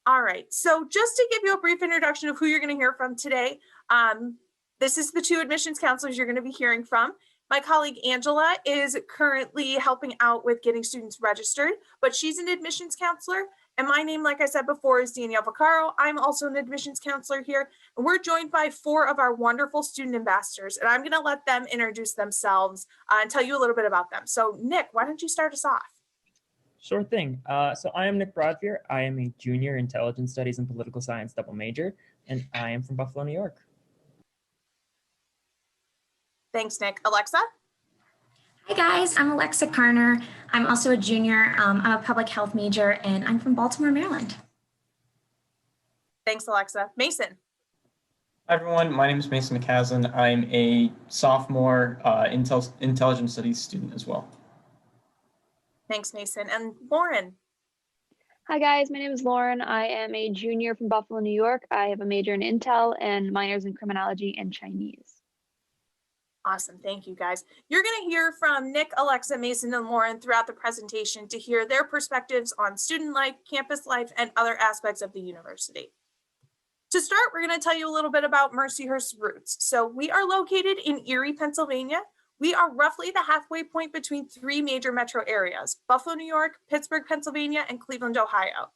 All right, so just to give you a brief introduction of who you're going to hear from today, this is the two admissions counselors you're going to be hearing from. My colleague Angela is currently helping out with getting students registered, but she's an admissions counselor. And my name, like I said before, is Danielle Vaccaro. I'm also an admissions counselor here. And we're joined by 4 of our wonderful student ambassadors. And I'm going to let them introduce themselves and tell you a little bit about them. So Nick, why don't you start us off? Sure thing. So I am Nick Broadfear. I am a junior intelligence studies and political science double major, and I am from Buffalo, New York. Thanks, Nick. Alexa? Hi guys, I'm Alexa Karner. I'm also a junior. I'm a public health major and I'm from Baltimore, Maryland. Thanks, Alexa. Mason? Hi everyone, my name is Mason McCaslin. I'm a sophomore intelligence studies student as well. Thanks, Mason. And Lauren? Hi guys, my name is Lauren. I am a junior from Buffalo, New York. I have a major in Intel and minors in criminology and Chinese. Awesome, thank you guys. You're gonna hear from Nick, Alexa, Mason, and Lauren throughout the presentation to hear their perspectives on student life, campus life, and other aspects of the university. To start, we're gonna tell you a little bit about Mercyhurst's roots. So we are located in Erie, Pennsylvania. We are roughly the halfway point between 3 major metro areas: Buffalo, New York, Pittsburgh, Pennsylvania, and Cleveland, Ohio.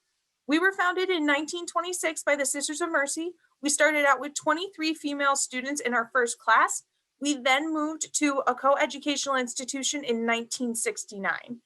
We were founded in 1926 by the Sisters of Mercy. We started out with 23 female students in our first class. We then moved to a co-educational institution in 1969.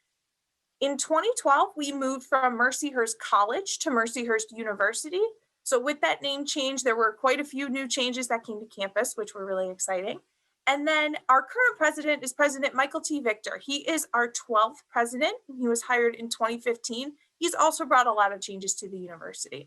In 2012, we moved from Mercyhurst College to Mercyhurst University. So with that name change, there were quite a few new changes that came to campus, which were really exciting. And then our current president is President Michael T. Victor. He is our 12th president. He was hired in 2015. He's also brought a lot of changes to the university.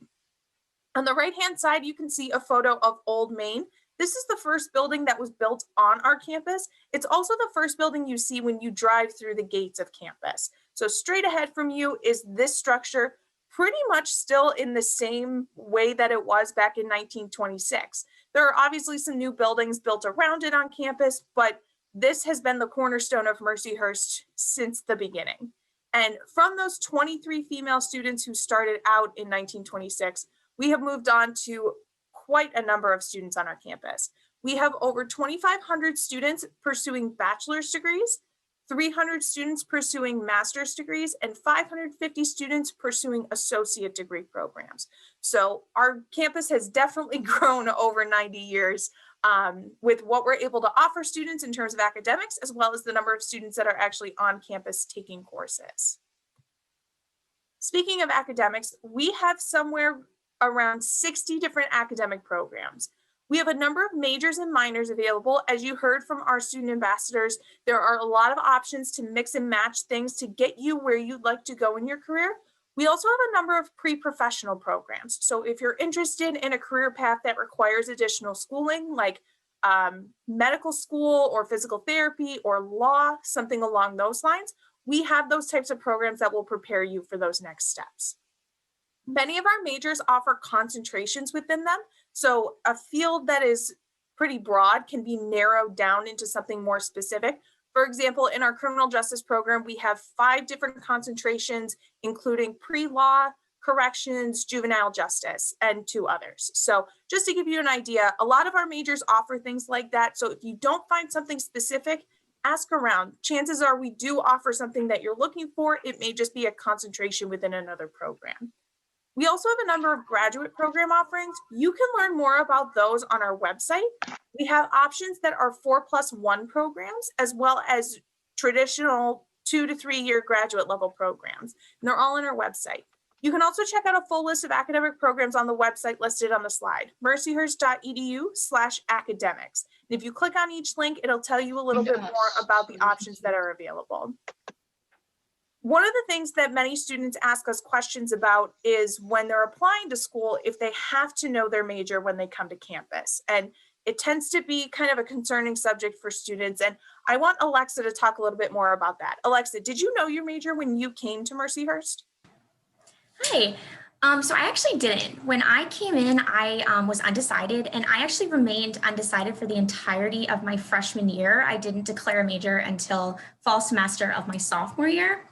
On the right-hand side, you can see a photo of Old Main. This is the first building that was built on our campus. It's also the first building you see when you drive through the gates of campus. So straight ahead from you is this structure, pretty much still in the same way that it was back in 1926. There are obviously some new buildings built around it on campus, but this has been the cornerstone of Mercyhurst since the beginning. And from those 23 female students who started out in 1926, we have moved on to quite a number of students on our campus. We have over 2,500 students pursuing bachelor's degrees, 300 students pursuing master's degrees, and 550 students pursuing associate degree programs. So our campus has definitely grown over 90 years with what we're able to offer students in terms of academics, as well as the number of students that are actually on campus taking courses. Speaking of academics, we have somewhere around 60 different academic programs. We have a number of majors and minors available. As you heard from our student ambassadors, there are a lot of options to mix and match things to get you where you'd like to go in your career. We also have a number of pre-professional programs. So if you're interested in a career path that requires additional schooling, like medical school or physical therapy or law, something along those lines, we have those types of programs that will prepare you for those next steps. Many of our majors offer concentrations within them. So a field that is pretty broad can be narrowed down into something more specific. For example, in our criminal justice program, we have 5 different concentrations, including pre-law, corrections, juvenile justice, and 2 others. So just to give you an idea, a lot of our majors offer things like that. So if you don't find something specific, ask around. Chances are we do offer something that you're looking for. It may just be a concentration within another program. We also have a number of graduate program offerings. You can learn more about those on our website. We have options that are 4+1 programs, as well as traditional 2 to 3 year graduate level programs. And they're all on our website. You can also check out a full list of academic programs on the website listed on the slide, mercyhurst.edu/academics. And if you click on each link, it'll tell you a little bit more about the options that are available. One of the things that many students ask us questions about is when they're applying to school, if they have to know their major when they come to campus. And it tends to be kind of a concerning subject for students. And I want Alexa to talk a little bit more about that. Alexa, did you know your major when you came to Mercyhurst? Hi. So I actually didn't. When I came in, I was undecided, and I actually remained undecided for the entirety of my freshman year. I didn't declare a major until fall semester of my sophomore year.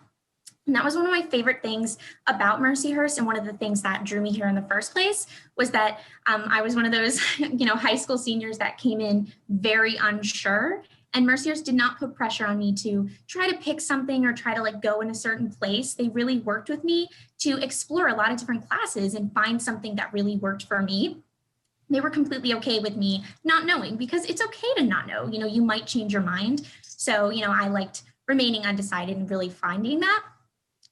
And that was one of my favorite things about Mercyhurst, and one of the things that drew me here in the first place was that I was one of those, high school seniors that came in very unsure. And Mercyhurst did not put pressure on me to try to pick something or try to go in a certain place. They really worked with me to explore a lot of different classes and find something that really worked for me. They were completely okay with me not knowing, because it's okay to not know. You might change your mind. So, I liked remaining undecided and really finding that.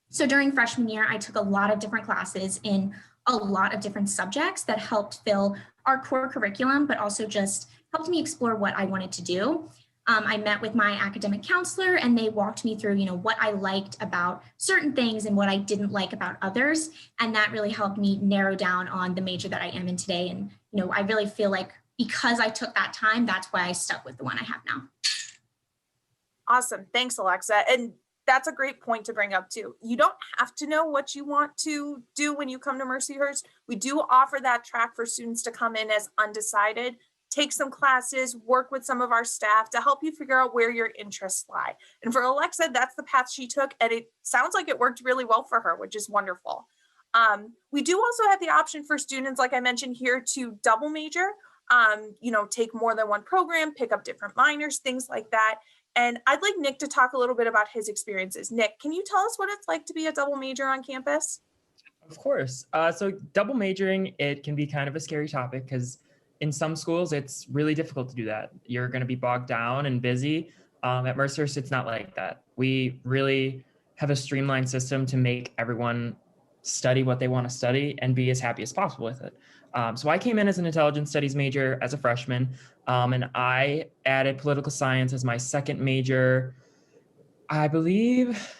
So during freshman year, I took a lot of different classes in a lot of different subjects that helped fill our core curriculum, but also just helped me explore what I wanted to do. I met with my academic counselor, and they walked me through, what I liked about certain things and what I didn't like about others. And that really helped me narrow down on the major that I am in today. And, I really feel like because I took that time, that's why I stuck with the one I have now. Awesome. Thanks, Alexa. And that's a great point to bring up too. You don't have to know what you want to do when you come to Mercyhurst. We do offer that track for students to come in as undecided, take some classes, work with some of our staff to help you figure out where your interests lie. And for Alexa, that's the path she took, and it sounds like it worked really well for her, which is wonderful. We do also have the option for students, like I mentioned here, to double major, take more than one program, pick up different minors, things like that. And I'd like Nick to talk a little bit about his experiences. Nick, can you tell us what it's like to be a double major on campus? Of course. So double majoring, it can be kind of a scary topic because in some schools, it's really difficult to do that. You're going to be bogged down and busy. At Mercyhurst, it's not like that. We really have a streamlined system to make everyone study what they want to study and be as happy as possible with it. So I came in as an intelligence studies major as a freshman, and I added political science as my second major, I believe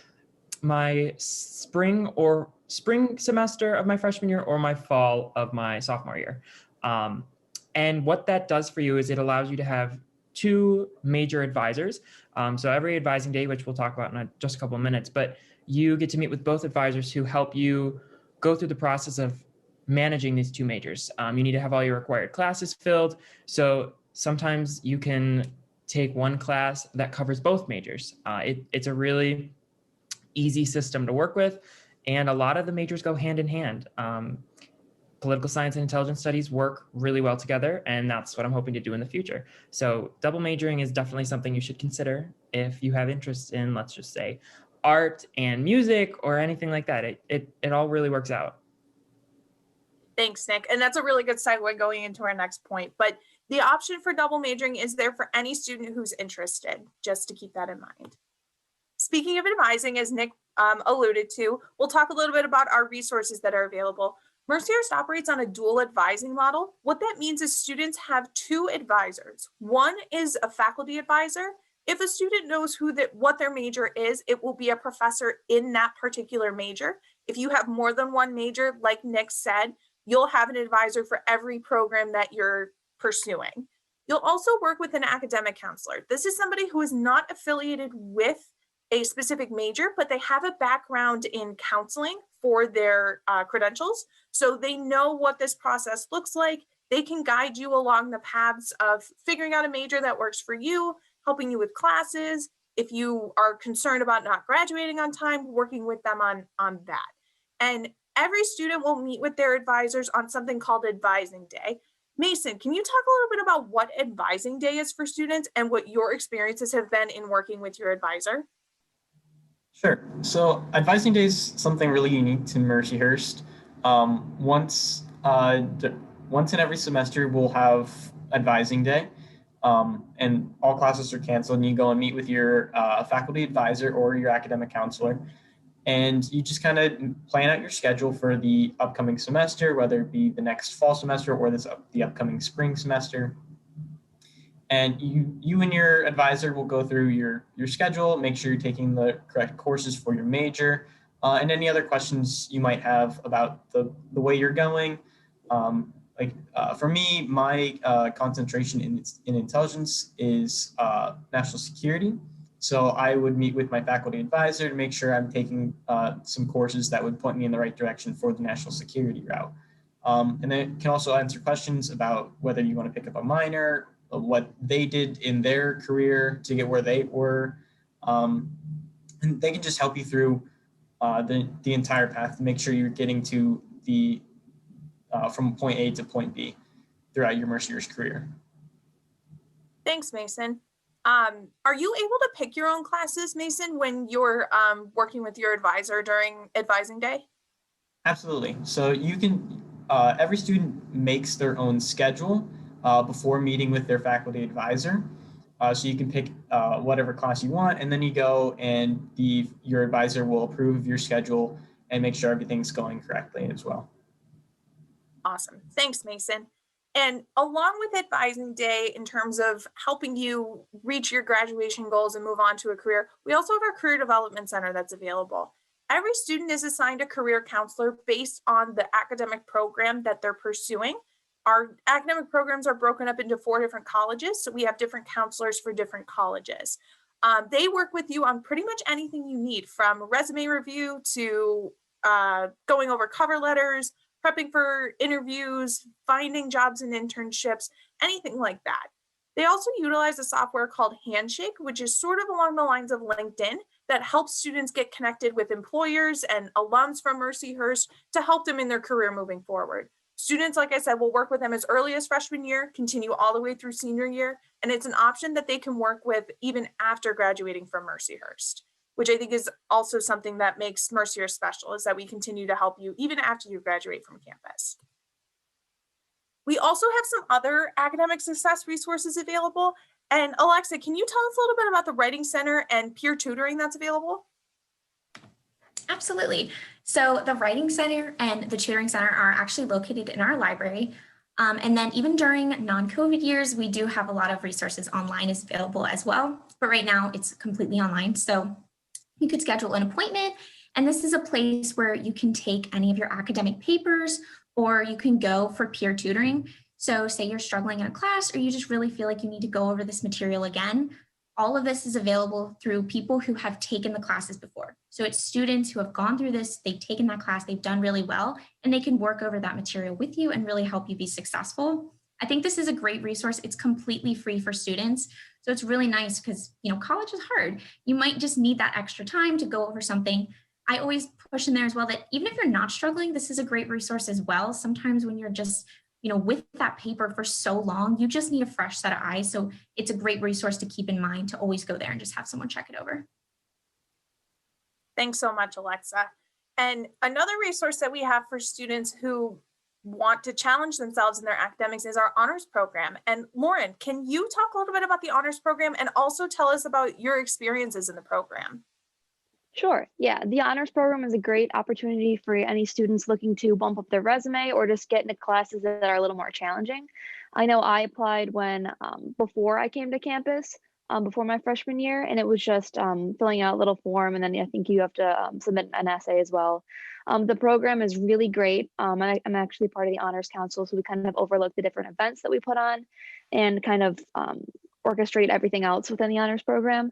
my spring semester of my freshman year or my fall of my sophomore year. And what that does for you is it allows you to have two major advisors. So every advising day, which we'll talk about in just a couple of minutes, but you get to meet with both advisors who help you go through the process of managing these two majors. You need to have all your required classes filled. So sometimes you can take one class that covers both majors. It's a really easy system to work with, and a lot of the majors go hand in hand. Political science and intelligence studies work really well together, and that's what I'm hoping to do in the future. So double majoring is definitely something you should consider if you have interest in, let's just say, art and music or anything like that. It all really works out. Thanks, Nick. And that's a really good segue going into our next point. But the option for double majoring is there for any student who's interested, just to keep that in mind. Speaking of advising, as Nick alluded to, we'll talk a little bit about our resources that are available. Mercyhurst operates on a dual advising model. What that means is students have two advisors. One is a faculty advisor. If a student knows what their major is, it will be a professor in that particular major. If you have more than one major, like Nick said, you'll have an advisor for every program that you're pursuing. You'll also work with an academic counselor. This is somebody who is not affiliated with a specific major, but they have a background in counseling for their credentials. So they know what this process looks like. They can guide you along the paths of figuring out a major that works for you, helping you with classes. If you are concerned about not graduating on time, working with them on that. And every student will meet with their advisors on something called Advising Day. Mason, can you talk a little bit about what Advising Day is for students and what your experiences have been in working with your advisor? Sure. So Advising Day is something really unique to Mercyhurst. Once in every semester, we'll have Advising Day, and all classes are canceled, and you go and meet with your faculty advisor or your academic counselor, and you just kind of plan out your schedule for the upcoming semester, whether it be the next fall semester or the upcoming spring semester. And you and your advisor will go through your schedule, make sure you're taking the correct courses for your major, and any other questions you might have about the way you're going. For me, my concentration in intelligence is national security. So I would meet with my faculty advisor to make sure I'm taking some courses that would point me in the right direction for the national security route. And then can also answer questions about whether you want to pick up a minor, what they did in their career to get where they were. And they can just help you through the entire path to make sure you're getting to the from point A to point B throughout your Mercyhurst career. Thanks, Mason. Are you able to pick your own classes, Mason, when you're working with your advisor during advising day? Absolutely. So you can, every student makes their own schedule before meeting with their faculty advisor. So you can pick whatever class you want, and then you go and your advisor will approve your schedule and make sure everything's going correctly as well. Awesome. Thanks, Mason. And along with advising day in terms of helping you reach your graduation goals and move on to a career, we also have our career development center that's available. Every student is assigned a career counselor based on the academic program that they're pursuing. Our academic programs are broken up into 4 different colleges, so we have different counselors for different colleges. They work with you on pretty much anything you need, from resume review to going over cover letters, prepping for interviews, finding jobs and internships, anything like that. They also utilize a software called Handshake, which is sort of along the lines of LinkedIn, that helps students get connected with employers and alums from Mercyhurst to help them in their career moving forward. Students, like I said, will work with them as early as freshman year, continue all the way through senior year, and it's an option that they can work with even after graduating from Mercyhurst, which I think is also something that makes Mercyhurst special, is that we continue to help you even after you graduate from campus. We also have some other academic success resources available. And Alexa, can you tell us a little bit about the Writing Center and peer tutoring that's available? Absolutely. So the Writing Center and the Tutoring Center are actually located in our library. And then even during non-COVID years, we do have a lot of resources online is available as well. But right now it's completely online. So you could schedule an appointment, and this is a place where you can take any of your academic papers, or you can go for peer tutoring. So say you're struggling in a class, or you just really feel like you need to go over this material again. All of this is available through people who have taken the classes before. So it's students who have gone through this, they've taken that class, they've done really well, and they can work over that material with you and really help you be successful. I think this is a great resource. It's completely free for students. So it's really nice because, you know, college is hard. You might just need that extra time to go over something. I always push in there as well that even if you're not struggling, this is a great resource as well. Sometimes when you're just, you know, with that paper for so long, you just need a fresh set of eyes. So it's a great resource to keep in mind to always go there and just have someone check it over. Thanks so much, Alexa. And another resource that we have for students who want to challenge themselves in their academics is our honors program. And Lauren, can you talk a little bit about the honors program and also tell us about your experiences in the program? Sure. Yeah, the honors program is a great opportunity for any students looking to bump up their resume or just get into classes that are a little more challenging. I know I applied when before I came to campus, before my freshman year, and it was just filling out a little form, and then I think you have to submit an essay as well. The program is really great. I'm actually part of the honors council, so we kind of overlook the different events that we put on and kind of orchestrate everything else within the honors program.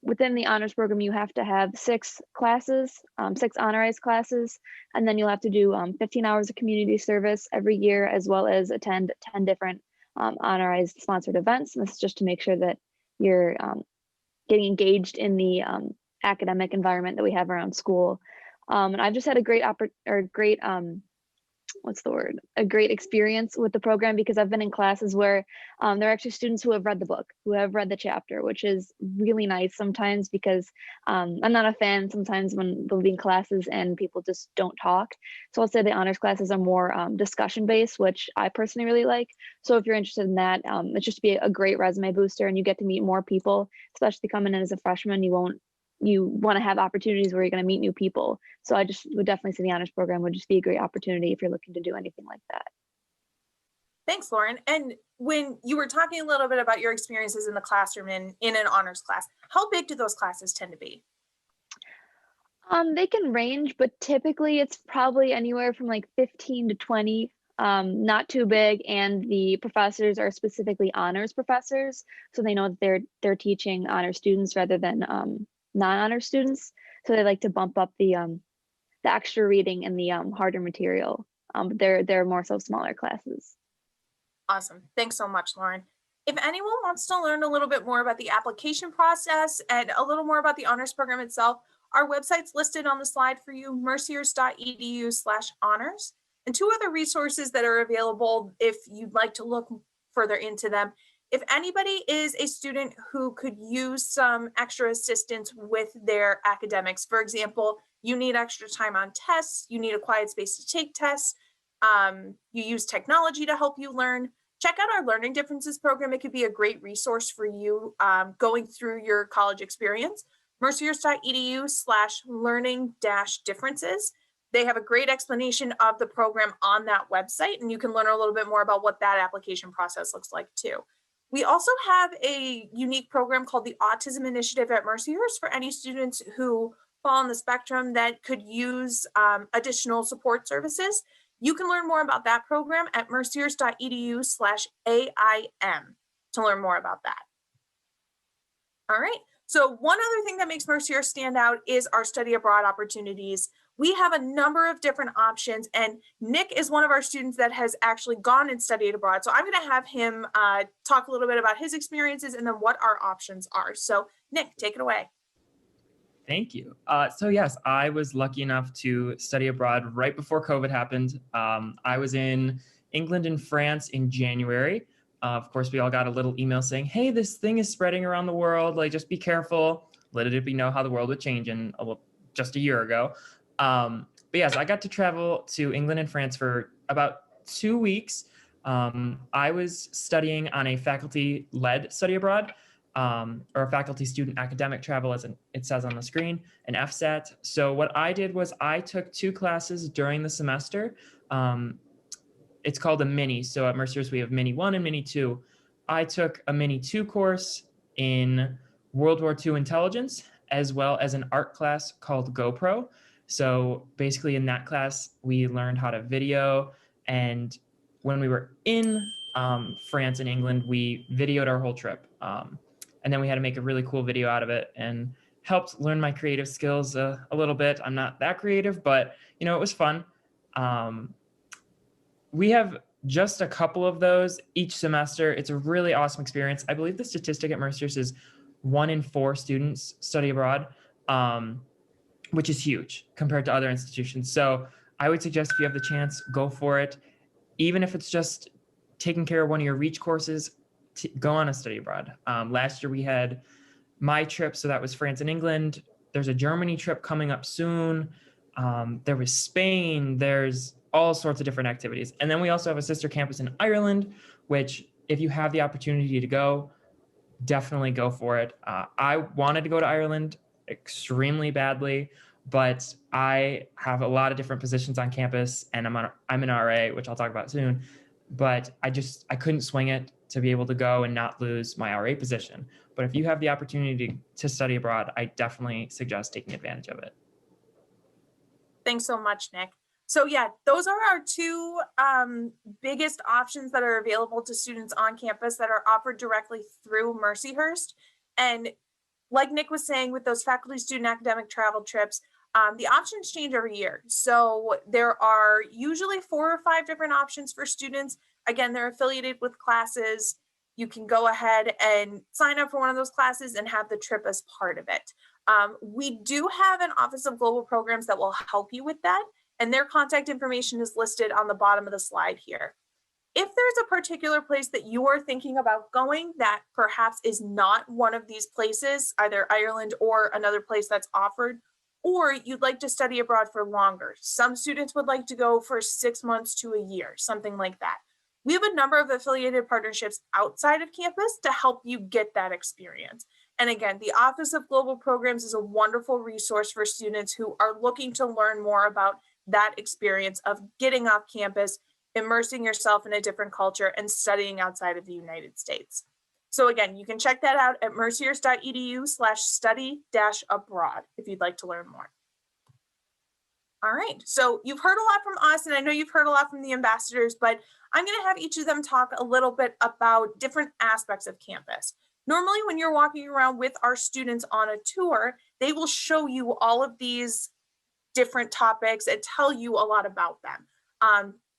Within the honors program, you have to have 6 classes, 6 honorized classes, and then you'll have to do 15 hours of community service every year, as well as attend 10 different honorized sponsored events. And this is just to make sure that you're getting engaged in the academic environment that we have around school. And I've just had a great a great experience with the program, because I've been in classes where there are actually students who have read the book, who have read the chapter, which is really nice sometimes, because I'm not a fan sometimes when they'll be in classes and people just don't talk. So I'll say the honors classes are more discussion based, which I personally really like. So if you're interested in that, it's just be a great resume booster, and you get to meet more people, especially coming in as a freshman. You want to have opportunities where you're going to meet new people. So I just would definitely say the honors program would just be a great opportunity if you're looking to do anything like that. Thanks, Lauren. And when you were talking a little bit about your experiences in the classroom in an honors class, how big do those classes tend to be? They can range, but typically it's probably anywhere from like 15 to 20, not too big. And the professors are specifically honors professors, so they know that they're teaching honor students rather than non-honor students. So they like to bump up the extra reading and the harder material. But they're more so smaller classes. Awesome. Thanks so much, Lauren. If anyone wants to learn a little bit more about the application process and a little more about the honors program itself, Our website's listed on the slide for you, mercyhurst.edu/honors, and two other resources that are available if you'd like to look further into them. If anybody is a student who could use some extra assistance with their academics, for example, you need extra time on tests, you need a quiet space to take tests, you use technology to help you learn, check out our Learning Differences program. It could be a great resource for you going through your college experience. mercyhurst.edu/learning-differences. They have a great explanation of the program on that website, and you can learn a little bit more about what that application process looks like too. We also have a unique program called the Autism Initiative at Mercyhurst for any students who fall on the spectrum that could use additional support services. You can learn more about that program at mercyhurst.edu/AIM to learn more about that. All right. So one other thing that makes Mercyhurst stand out is our study abroad opportunities. We have a number of different options, and Nick is one of our students that has actually gone and studied abroad. So I'm going to have him talk a little bit about his experiences and then what our options are. So Nick, take it away. Thank you. So yes, I was lucky enough to study abroad right before COVID happened. I was in England and France in January. Of course, we all got a little email saying, hey, this thing is spreading around the world. Like, just be careful. Little did we know how the world would change in just a year ago. But yes, I got to travel to England and France for about 2 weeks. I was studying on a faculty-led study abroad, or a faculty student academic travel, as it says on the screen, an FSAT. So what I did was I took 2 classes during the semester. It's called a mini. So at Mercyhurst, we have mini 1 and mini 2. I took a mini 2 course in World War II intelligence, as well as an art class called GoPro. So basically in that class, we learned how to video. And when we were in France and England, we videoed our whole trip. And then we had to make a really cool video out of it and helped learn my creative skills a little bit. I'm not that creative, but it was fun. We have just a couple of those each semester. It's a really awesome experience. I believe the statistic at Mercyhurst is 1 in 4 students study abroad, which is huge compared to other institutions. So I would suggest if you have the chance, go for it. Even if it's just taking care of one of your reach courses, go on a study abroad. Last year we had my trip, so that was France and England. There's a Germany trip coming up soon. There was Spain. There's all sorts of different activities. And then we also have a sister campus in Ireland, which if you have the opportunity to go, definitely go for it. I wanted to go to Ireland extremely badly, but I have a lot of different positions on campus, and I'm an RA, which I'll talk about soon. But I couldn't swing it to be able to go and not lose my RA position. But if you have the opportunity to study abroad, I definitely suggest taking advantage of it. Thanks so much, Nick. So yeah, those are our 2 biggest options that are available to students on campus that are offered directly through Mercyhurst. And like Nick was saying, with those faculty student academic travel trips, the options change every year. So there are usually 4 or 5 different options for students. Again, they're affiliated with classes. You can go ahead and sign up for one of those classes and have the trip as part of it. We do have an Office of Global Programs that will help you with that, and their contact information is listed on the bottom of the slide here. If there's a particular place that you are thinking about going that perhaps is not one of these places, either Ireland or another place that's offered, or you'd like to study abroad for longer, some students would like to go for 6 months to a year, something like that. We have a number of affiliated partnerships outside of campus to help you get that experience. And again, the Office of Global Programs is a wonderful resource for students who are looking to learn more about that experience of getting off campus, immersing yourself in a different culture, and studying outside of the United States. So again, you can check that out at mercyhurst.edu/study-abroad if you'd like to learn more. All right, so you've heard a lot from us, and I know you've heard a lot from the ambassadors, but I'm going to have each of them talk a little bit about different aspects of campus. Normally, when you're walking around with our students on a tour, they will show you all of these different topics and tell you a lot about them.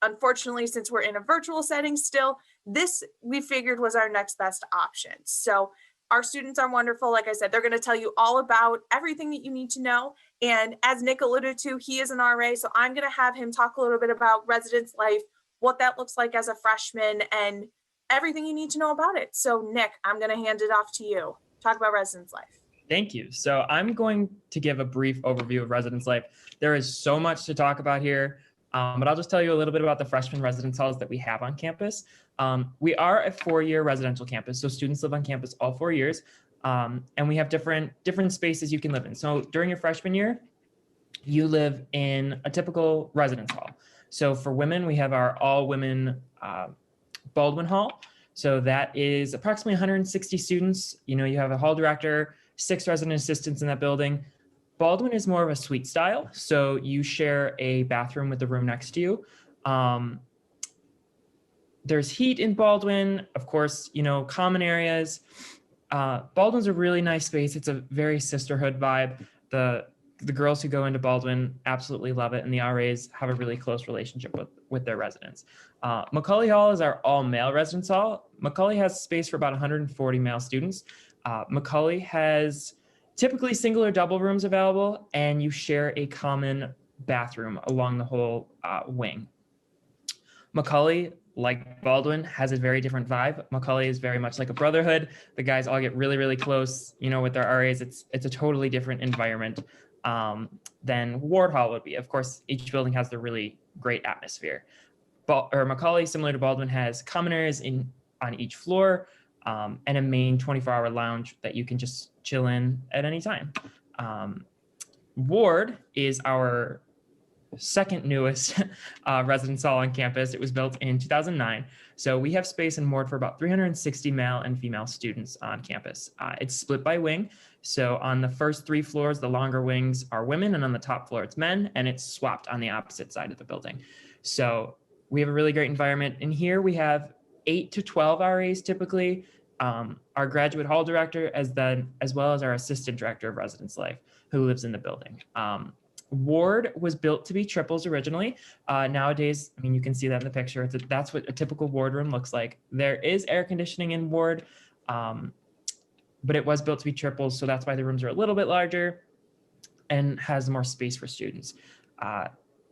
Unfortunately, since we're in a virtual setting still, this we figured was our next best option. So Our students are wonderful. Like I said, they're going to tell you all about everything that you need to know. And as Nick alluded to, he is an RA, so I'm going to have him talk a little bit about residence life, what that looks like as a freshman, and everything you need to know about it. So Nick, I'm going to hand it off to you. Talk about residence life. Thank you. So I'm going to give a brief overview of residence life. There is so much to talk about here, but I'll just tell you a little bit about the freshman residence halls that we have on campus. We are a 4-year residential campus, so students live on campus all 4 years, and we have different spaces you can live in. So during your freshman year, you live in a typical residence hall. So for women, we have our all-women Baldwin Hall. So that is approximately 160 students. You know, you have a hall director, 6 resident assistants in that building. Baldwin is more of a suite style, so you share a bathroom with the room next to you. There's heat in Baldwin, of course, you know, common areas. Baldwin's a really nice space. It's a very sisterhood vibe. The girls who go into Baldwin absolutely love it, and the RAs have a really close relationship with their residents. Macaulay Hall is our all-male residence hall. Macaulay has space for about 140 male students. Macaulay has typically single or double rooms available, and you share a common bathroom along the whole wing. Macaulay, like Baldwin, has a very different vibe. Macaulay is very much like a brotherhood. The guys all get really, really close, you know, with their RAs. It's a totally different environment than Ward Hall would be. Of course, each building has the really great atmosphere. Macaulay, similar to Baldwin, has common areas on each floor, and a main 24-hour lounge that you can just chill in at any time. Ward is our second newest residence hall on campus. It was built in 2009. So we have space in Ward for about 360 male and female students on campus. It's split by wing. So on the first 3 floors, the longer wings are women, and on the top floor, it's men, and it's swapped on the opposite side of the building. So we have a really great environment. In here, we have 8 to 12 RAs typically, our graduate hall director, as well as our assistant director of residence life, who lives in the building. Ward was built to be triples originally. Nowadays, I mean, you can see that in the picture. That's what a typical ward room looks like. There is air conditioning in Ward, but it was built to be triples, so that's why the rooms are a little bit larger and has more space for students.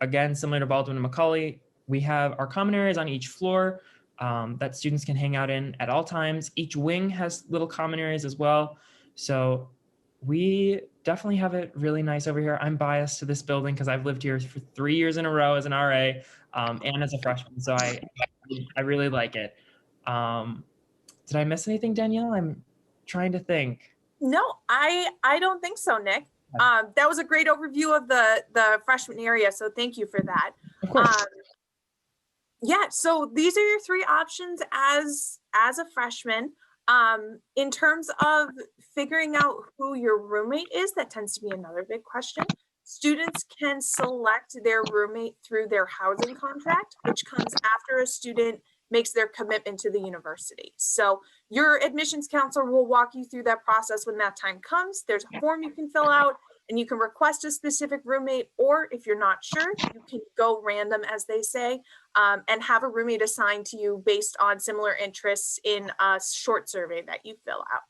Again, similar to Baldwin and Macaulay, we have our common areas on each floor that students can hang out in at all times. Each wing has little common areas as well. So we definitely have it really nice over here. I'm biased to this building because I've lived here for 3 years in a row as an RA and as a freshman. So I really like it. Did I miss anything, Danielle? I'm trying to think. No, I don't think so, Nick. That was a great overview of the freshman area. So thank you for that. Of course. Yeah, so these are your 3 options as a freshman. In terms of figuring out who your roommate is, that tends to be another big question. Students can select their roommate through their housing contract, which comes after a student makes their commitment to the university. So your admissions counselor will walk you through that process when that time comes. There's a form you can fill out, and you can request a specific roommate, or if you're not sure, you can go random, as they say, and have a roommate assigned to you based on similar interests in a short survey that you fill out.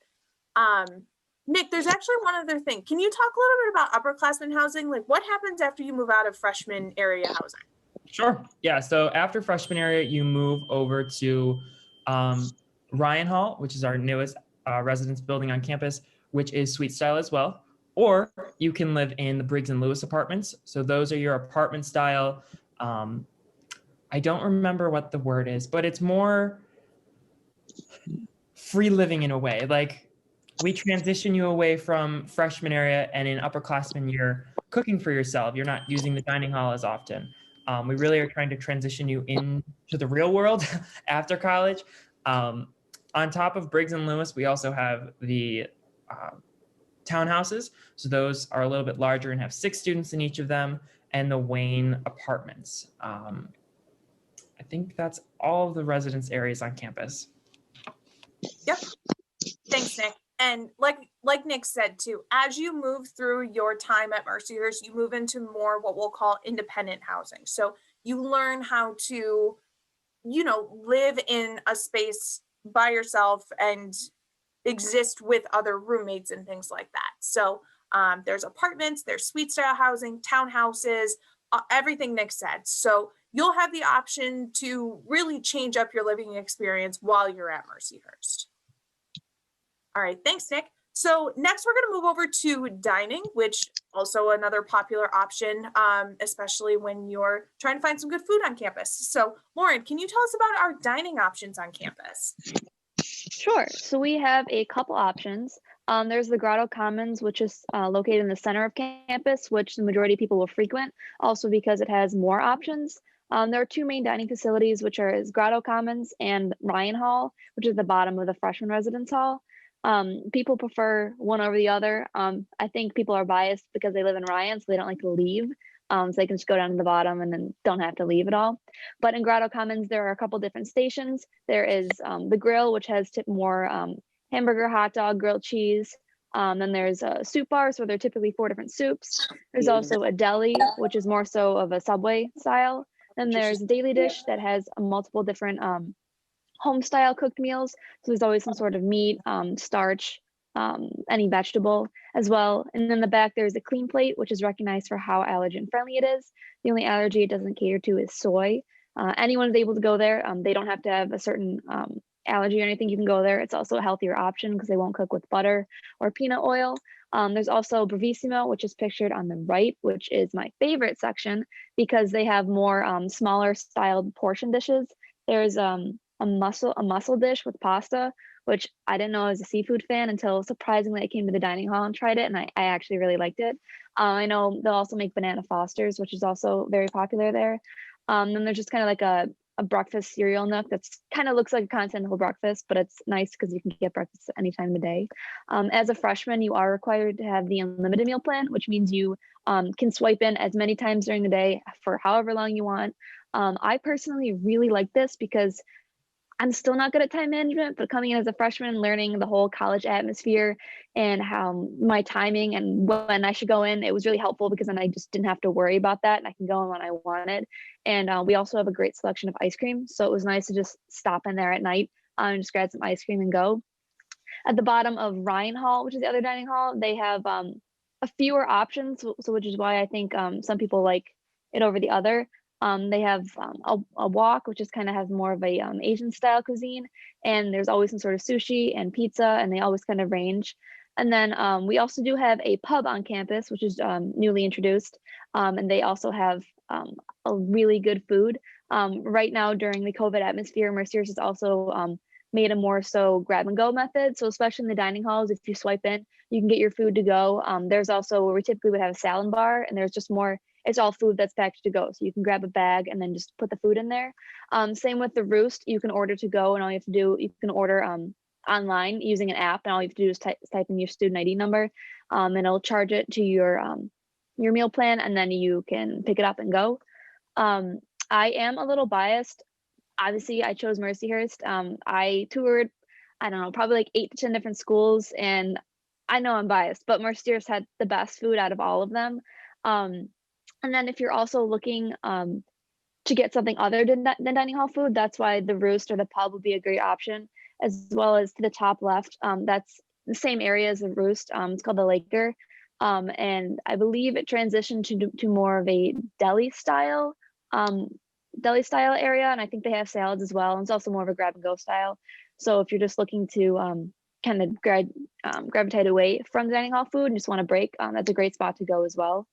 Nick, there's actually one other thing. Can you talk a little bit about upperclassmen housing? Like, what happens after you move out of freshman area housing? Sure. Yeah. So after freshman area, you move over to Ryan Hall, which is our newest residence building on campus, which is suite style as well. Or you can live in the Briggs and Lewis apartments. So those are your apartment style. I don't remember what the word is, but it's more free living in a way. Like, we transition you away from freshman area, and in upperclassmen, you're cooking for yourself. You're not using the dining hall as often. We really are trying to transition you into the real world after college. On top of Briggs and Lewis, we also have the townhouses. So those are a little bit larger and have 6 students in each of them, and the Wayne apartments. I think that's all of the residence areas on campus. Yep. Thanks, Nick. And like Nick said too, as you move through your time at Mercyhurst, you move into more what we'll call independent housing. So you learn how to, live in a space by yourself and exist with other roommates and things like that. So there's apartments, there's suite style housing, townhouses, everything Nick said. So you'll have the option to really change up your living experience while you're at Mercyhurst. All right, thanks, Nick. So next we're going to move over to dining, which also another popular option, especially when you're trying to find some good food on campus. So Lauren, can you tell us about our dining options on campus? Sure. So we have a couple options. There's the Grotto Commons, which is located in the center of campus, which the majority of people will frequent, also because it has more options. There are two main dining facilities, which are Grotto Commons and Ryan Hall, which is the bottom of the freshman residence hall. People prefer one over the other. I think people are biased because they live in Ryan, so they don't like to leave. So they can just go down to the bottom and then don't have to leave at all. But in Grotto Commons, there are a couple different stations. There is the grill, which has more hamburger, hot dog, grilled cheese. Then there's a soup bar, so there are typically 4 different soups. There's also a deli, which is more so of a Subway style. Then there's Daily Dish that has multiple different home style cooked meals. So there's always some sort of meat, starch, any vegetable as well. And then the back, there's a Clean Plate, which is recognized for how allergen friendly it is. The only allergy it doesn't cater to is soy. Anyone is able to go there. They don't have to have a certain allergy or anything. You can go there. It's also a healthier option because they won't cook with butter or peanut oil. There's also Bravissimo, which is pictured on the right, which is my favorite section because they have more smaller styled portion dishes. There's a mussel dish with pasta, which I didn't know I was a seafood fan until surprisingly I came to the dining hall and tried it, and I actually really liked it. I know they'll also make banana Fosters, which is also very popular there. Then there's just kind of like a breakfast cereal nook that's kind of looks like a continental breakfast, but it's nice because you can get breakfast any time of the day. As a freshman, you are required to have the unlimited meal plan, which means you can swipe in as many times during the day for however long you want. I personally really like this because I'm still not good at time management, but coming in as a freshman, learning the whole college atmosphere and how my timing and when I should go in, it was really helpful because then I just didn't have to worry about that and I can go in when I wanted. And we also have a great selection of ice cream. So it was nice to just stop in there at night and just grab some ice cream and go. At the bottom of Ryan Hall, which is the other dining hall, they have a fewer options, so which is why I think some people like it over the other. They have a wok, which is kind of has more of a Asian style cuisine, and there's always some sort of sushi and pizza, and they always kind of range. And then we also do have a pub on campus, which is newly introduced, and they also have a really good food. Right now, during the COVID atmosphere, Mercyhurst has also made a more so grab and go method. So especially in the dining halls, if you swipe in, you can get your food to go. There's also where we typically would have a salad bar, and there's just more. It's all food that's packaged to go. So you can grab a bag and then just put the food in there. Same with the Roost, you can order to go, and all you have to do, you can order online using an app, and all you have to do is type in your student ID number, and it'll charge it to your meal plan, and then you can pick it up and go. I am a little biased. Obviously, I chose Mercyhurst. I toured, I don't know, probably like 8 to 10 different schools, and I know I'm biased, but Mercyhurst had the best food out of all of them. And then if you're also looking to get something other than dining hall food, that's why the Roost or the pub would be a great option, as well as to the top left. That's the same area as the Roost. It's called the Laker. And I believe it transitioned to more of a deli style area. And I think they have salads as well. And it's also more of a grab and go style. So if you're just looking to kind of gravitate away from the dining hall food and just want a break, that's a great spot to go as well.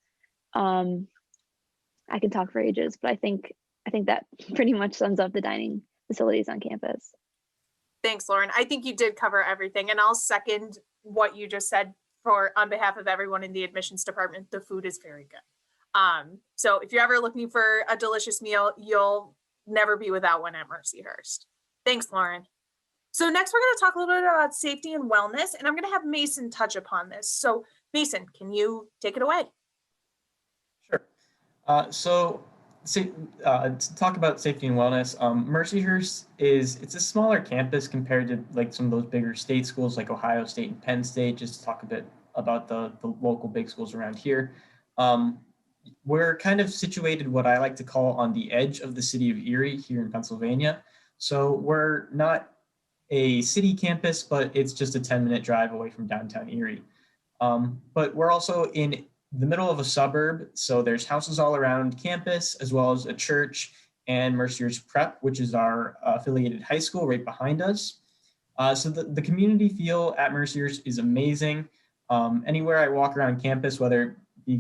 I can talk for ages, but I think that pretty much sums up the dining facilities on campus. Thanks, Lauren. I think you did cover everything, and I'll second what you just said on behalf of everyone in the admissions department. The food is very good. So if you're ever looking for a delicious meal, you'll never be without one at Mercyhurst. Thanks, Lauren. So next we're going to talk a little bit about safety and wellness, and I'm going to have Mason touch upon this. So Mason, can you take it away? Sure. To talk about safety and wellness, Mercyhurst it's a smaller campus compared to like some of those bigger state schools like Ohio State and Penn State. Just to talk a bit about the local big schools around here. We're kind of situated what I like to call on the edge of the city of Erie here in Pennsylvania. So we're not a city campus, but it's just a 10-minute drive away from downtown Erie. But we're also in the middle of a suburb, so there's houses all around campus, as well as a church and Mercyhurst Prep, which is our affiliated high school right behind us. So the community feel at Mercyhurst is amazing. Anywhere I walk around campus, whether it be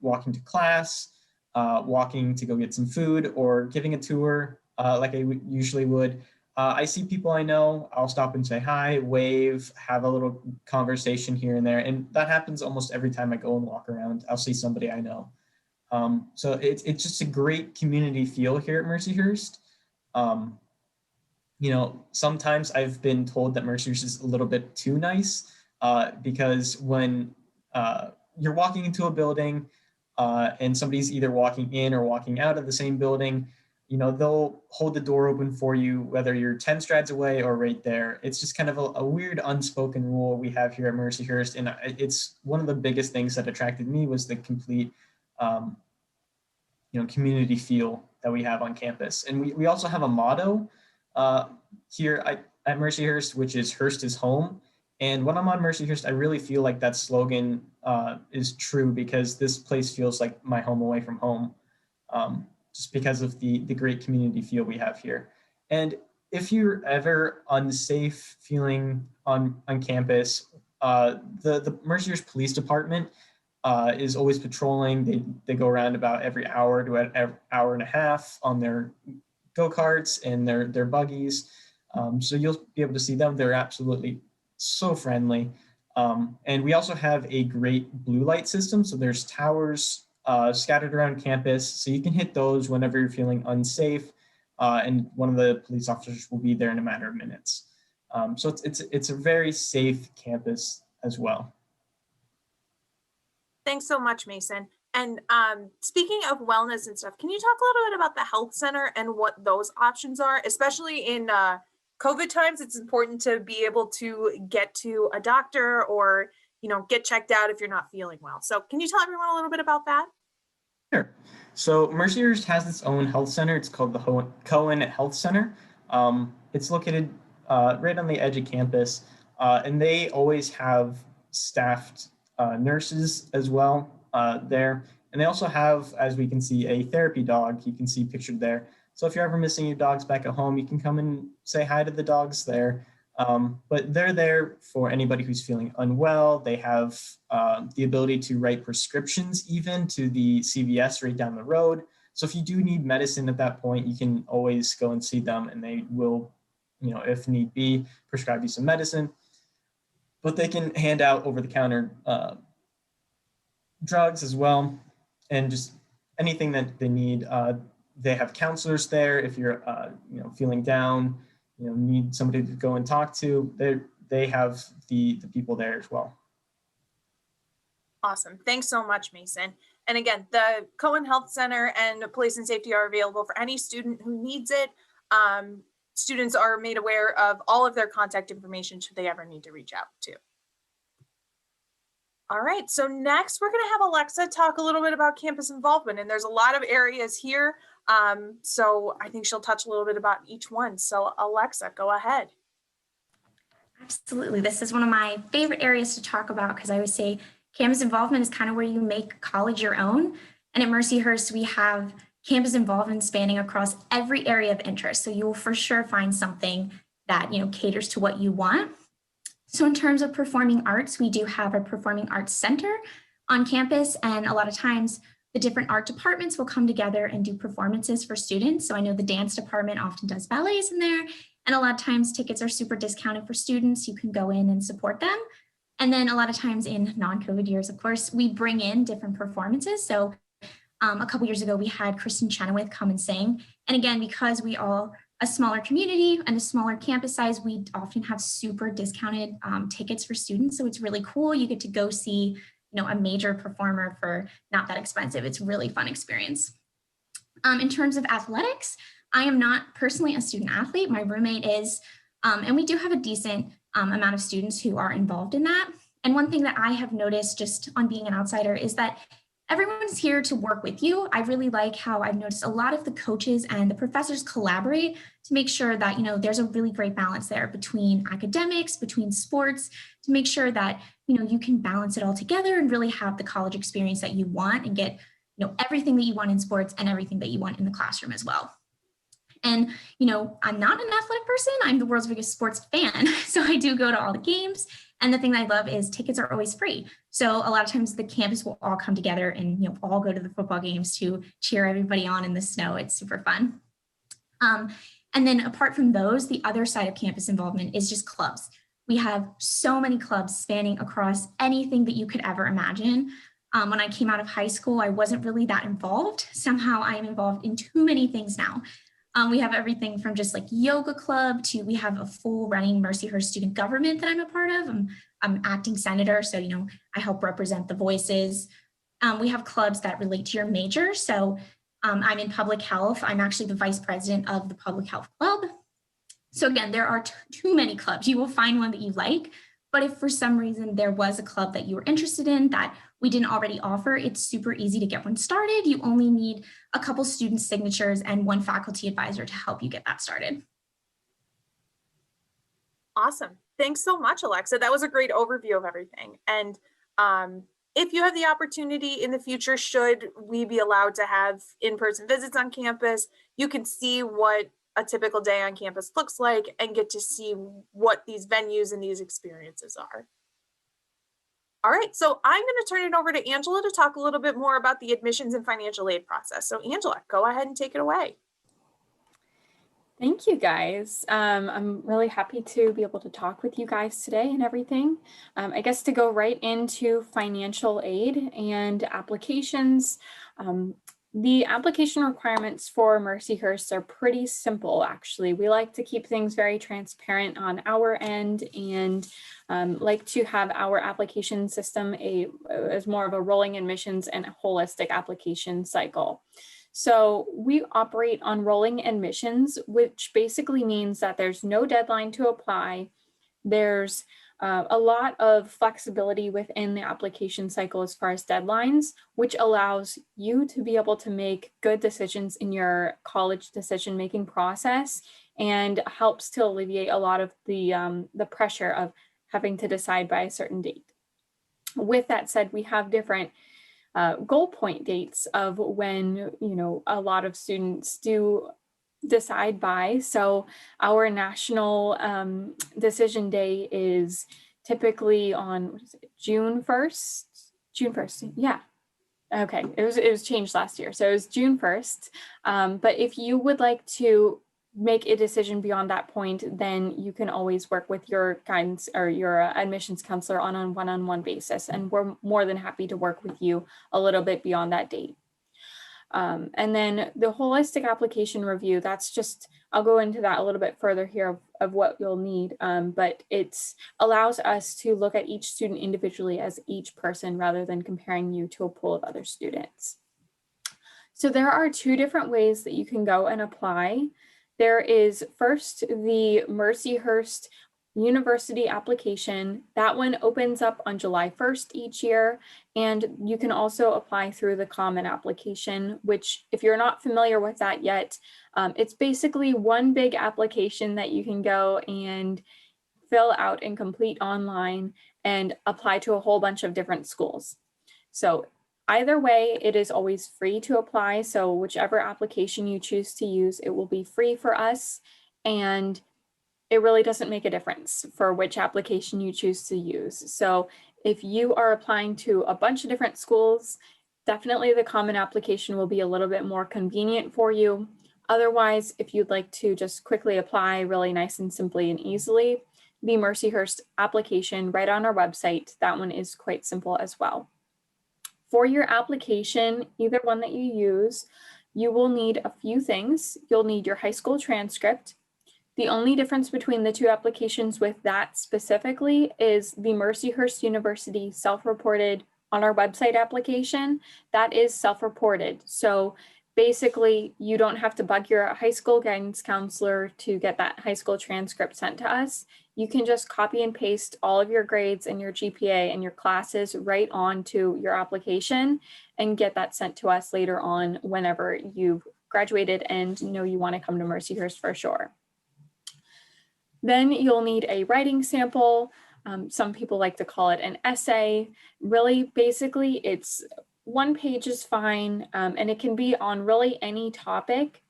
walking to class, walking to go get some food, or giving a tour like I usually would, I see people I know, I'll stop and say hi, wave, have a little conversation here and there. And that happens almost every time I go and walk around. I'll see somebody I know. So it's just a great community feel here at Mercyhurst. You know, sometimes I've been told that Mercyhurst is a little bit too nice because when you're walking into a building and somebody's either walking in or walking out of the same building, you know, they'll hold the door open for you, whether you're 10 strides away or right there. It's just kind of a weird unspoken rule we have here at Mercyhurst. And it's one of the biggest things that attracted me was the complete, you know, community feel that we have on campus. And we also have a motto here at Mercyhurst, which is "Hurst is home." And when I'm on Mercyhurst, I really feel like that slogan is true because this place feels like my home away from home. Just because of the great community feel we have here. And if you're ever unsafe feeling on campus, the Mercyhurst Police Department is always patrolling. They go around about every hour to an hour and a half on their go-karts and their buggies. So you'll be able to see them. They're absolutely so friendly. And we also have a great blue light system. So there's towers scattered around campus, so you can hit those whenever you're feeling unsafe, and one of the police officers will be there in a matter of minutes. So it's a very safe campus as well. Thanks so much, Mason. And speaking of wellness and stuff, can you talk a little bit about the health center and what those options are, especially in COVID times? It's important to be able to get to a doctor or, you know, get checked out if you're not feeling well. So can you tell everyone a little bit about that? Sure. So Mercyhurst has its own health center. It's called the Cohen Health Center. It's located right on the edge of campus, and they always have staffed nurses as well there. And they also have, as we can see, a therapy dog. You can see pictured there. So if you're ever missing your dogs back at home, you can come and say hi to the dogs there. But they're there for anybody who's feeling unwell. They have the ability to write prescriptions even to the CVS right down the road. So if you do need medicine at that point, you can always go and see them and they will, you know, if need be, prescribe you some medicine. But they can hand out over-the-counter drugs as well, and just anything that they need. They have counselors there if you're, you know, feeling down, you know, need somebody to go and talk to. They have the people there as well. Awesome. Thanks so much, Mason. And again, the Cohen Health Center and Police and Safety are available for any student who needs it. Students are made aware of all of their contact information should they ever need to reach out to. All right, so next we're going to have Alexa talk a little bit about campus involvement, and there's a lot of areas here. So I think she'll touch a little bit about each one. So Alexa, go ahead. Absolutely. This is one of my favorite areas to talk about because I always say campus involvement is kind of where you make college your own. And at Mercyhurst, we have campus involvement spanning across every area of interest. So you will for sure find something that, you know, caters to what you want. So in terms of performing arts, we do have a performing arts center on campus, and a lot of times the different art departments will come together and do performances for students. So I know the dance department often does ballets in there, and a lot of times tickets are super discounted for students. You can go in and support them. And then a lot of times in non-COVID years, of course, we bring in different performances. So a couple years ago, we had Kristen Chenoweth come and sing. And again, because we all a smaller community and a smaller campus size, we often have super discounted tickets for students. So it's really cool. You get to go see, you know, a major performer for not that expensive. It's a really fun experience. In terms of athletics, I am not personally a student athlete. My roommate is, and we do have a decent amount of students who are involved in that. And one thing that I have noticed just on being an outsider is that everyone's here to work with you. I really like how I've noticed a lot of the coaches and the professors collaborate to make sure that, you know, there's a really great balance there between academics, between sports, to make sure that, you know, you can balance it all together and really have the college experience that you want and get, you know, everything that you want in sports and everything that you want in the classroom as well. And, you know, I'm not an athletic person. I'm the world's biggest sports fan. So I do go to all the games. And the thing that I love is tickets are always free. So a lot of times the campus will all come together and, you know, all go to the football games to cheer everybody on in the snow. It's super fun. And then apart from those, the other side of campus involvement is just clubs. We have so many clubs spanning across anything that you could ever imagine. When I came out of high school, I wasn't really that involved. Somehow I am involved in too many things now. We have everything from just like yoga club to we have a full running Mercyhurst student government that I'm a part of. I'm acting senator, so, you know, I help represent the voices. We have clubs that relate to your major. So I'm in public health. I'm actually the vice president of the public health club. So again, there are too many clubs. You will find one that you like, but if for some reason there was a club that you were interested in that we didn't already offer, it's super easy to get one started. You only need a couple student signatures and one faculty advisor to help you get that started. Awesome. Thanks so much, Alexa. That was a great overview of everything. And if you have the opportunity in the future, should we be allowed to have in-person visits on campus, you can see what a typical day on campus looks like and get to see what these venues and these experiences are. All right, so I'm going to turn it over to Angela to talk a little bit more about the admissions and financial aid process. So Angela, go ahead and take it away. Thank you, guys. I'm really happy to be able to talk with you guys today and everything. I guess to go right into financial aid and applications. The application requirements for Mercyhurst are pretty simple, actually. We like to keep things very transparent on our end and like to have our application system as more of a rolling admissions and a holistic application cycle. So we operate on rolling admissions, which basically means that there's no deadline to apply. There's a lot of flexibility within the application cycle as far as deadlines, which allows you to be able to make good decisions in your college decision-making process and helps to alleviate a lot of the pressure of having to decide by a certain date. With that said, we have different goal point dates of when, you know, a lot of students do decide by. So our national decision day is typically on, what is it, June 1st? June 1st, yeah. Okay, it was changed last year. So it was June 1st. But if you would like to make a decision beyond that point, then you can always work with your guidance or your admissions counselor on a one-on-one basis. And we're more than happy to work with you a little bit beyond that date. And then the holistic application review, that's just, I'll go into that a little bit further here of what you'll need, but it allows us to look at each student individually as each person rather than comparing you to a pool of other students. So there are two different ways that you can go and apply. There is first the Mercyhurst University application. That one opens up on July 1st each year, and you can also apply through the Common application, which if you're not familiar with that yet, it's basically one big application that you can go and fill out and complete online and apply to a whole bunch of different schools. So either way, it is always free to apply. So whichever application you choose to use, it will be free for us. And it really doesn't make a difference for which application you choose to use. So if you are applying to a bunch of different schools, definitely the Common application will be a little bit more convenient for you. Otherwise, if you'd like to just quickly apply really nice and simply and easily, the Mercyhurst application right on our website, that one is quite simple as well. For your application, either one that you use, you will need a few things. You'll need your high school transcript. The only difference between the two applications with that specifically is the Mercyhurst University self-reported on our website application. That is self-reported. So basically, you don't have to bug your high school guidance counselor to get that high school transcript sent to us. You can just copy and paste all of your grades and your GPA and your classes right onto your application and get that sent to us later on whenever you've graduated and know you want to come to Mercyhurst for sure. Then you'll need a writing sample. Some people like to call it an essay. Really, basically, it's 1 page is fine, and it can be on really any topic.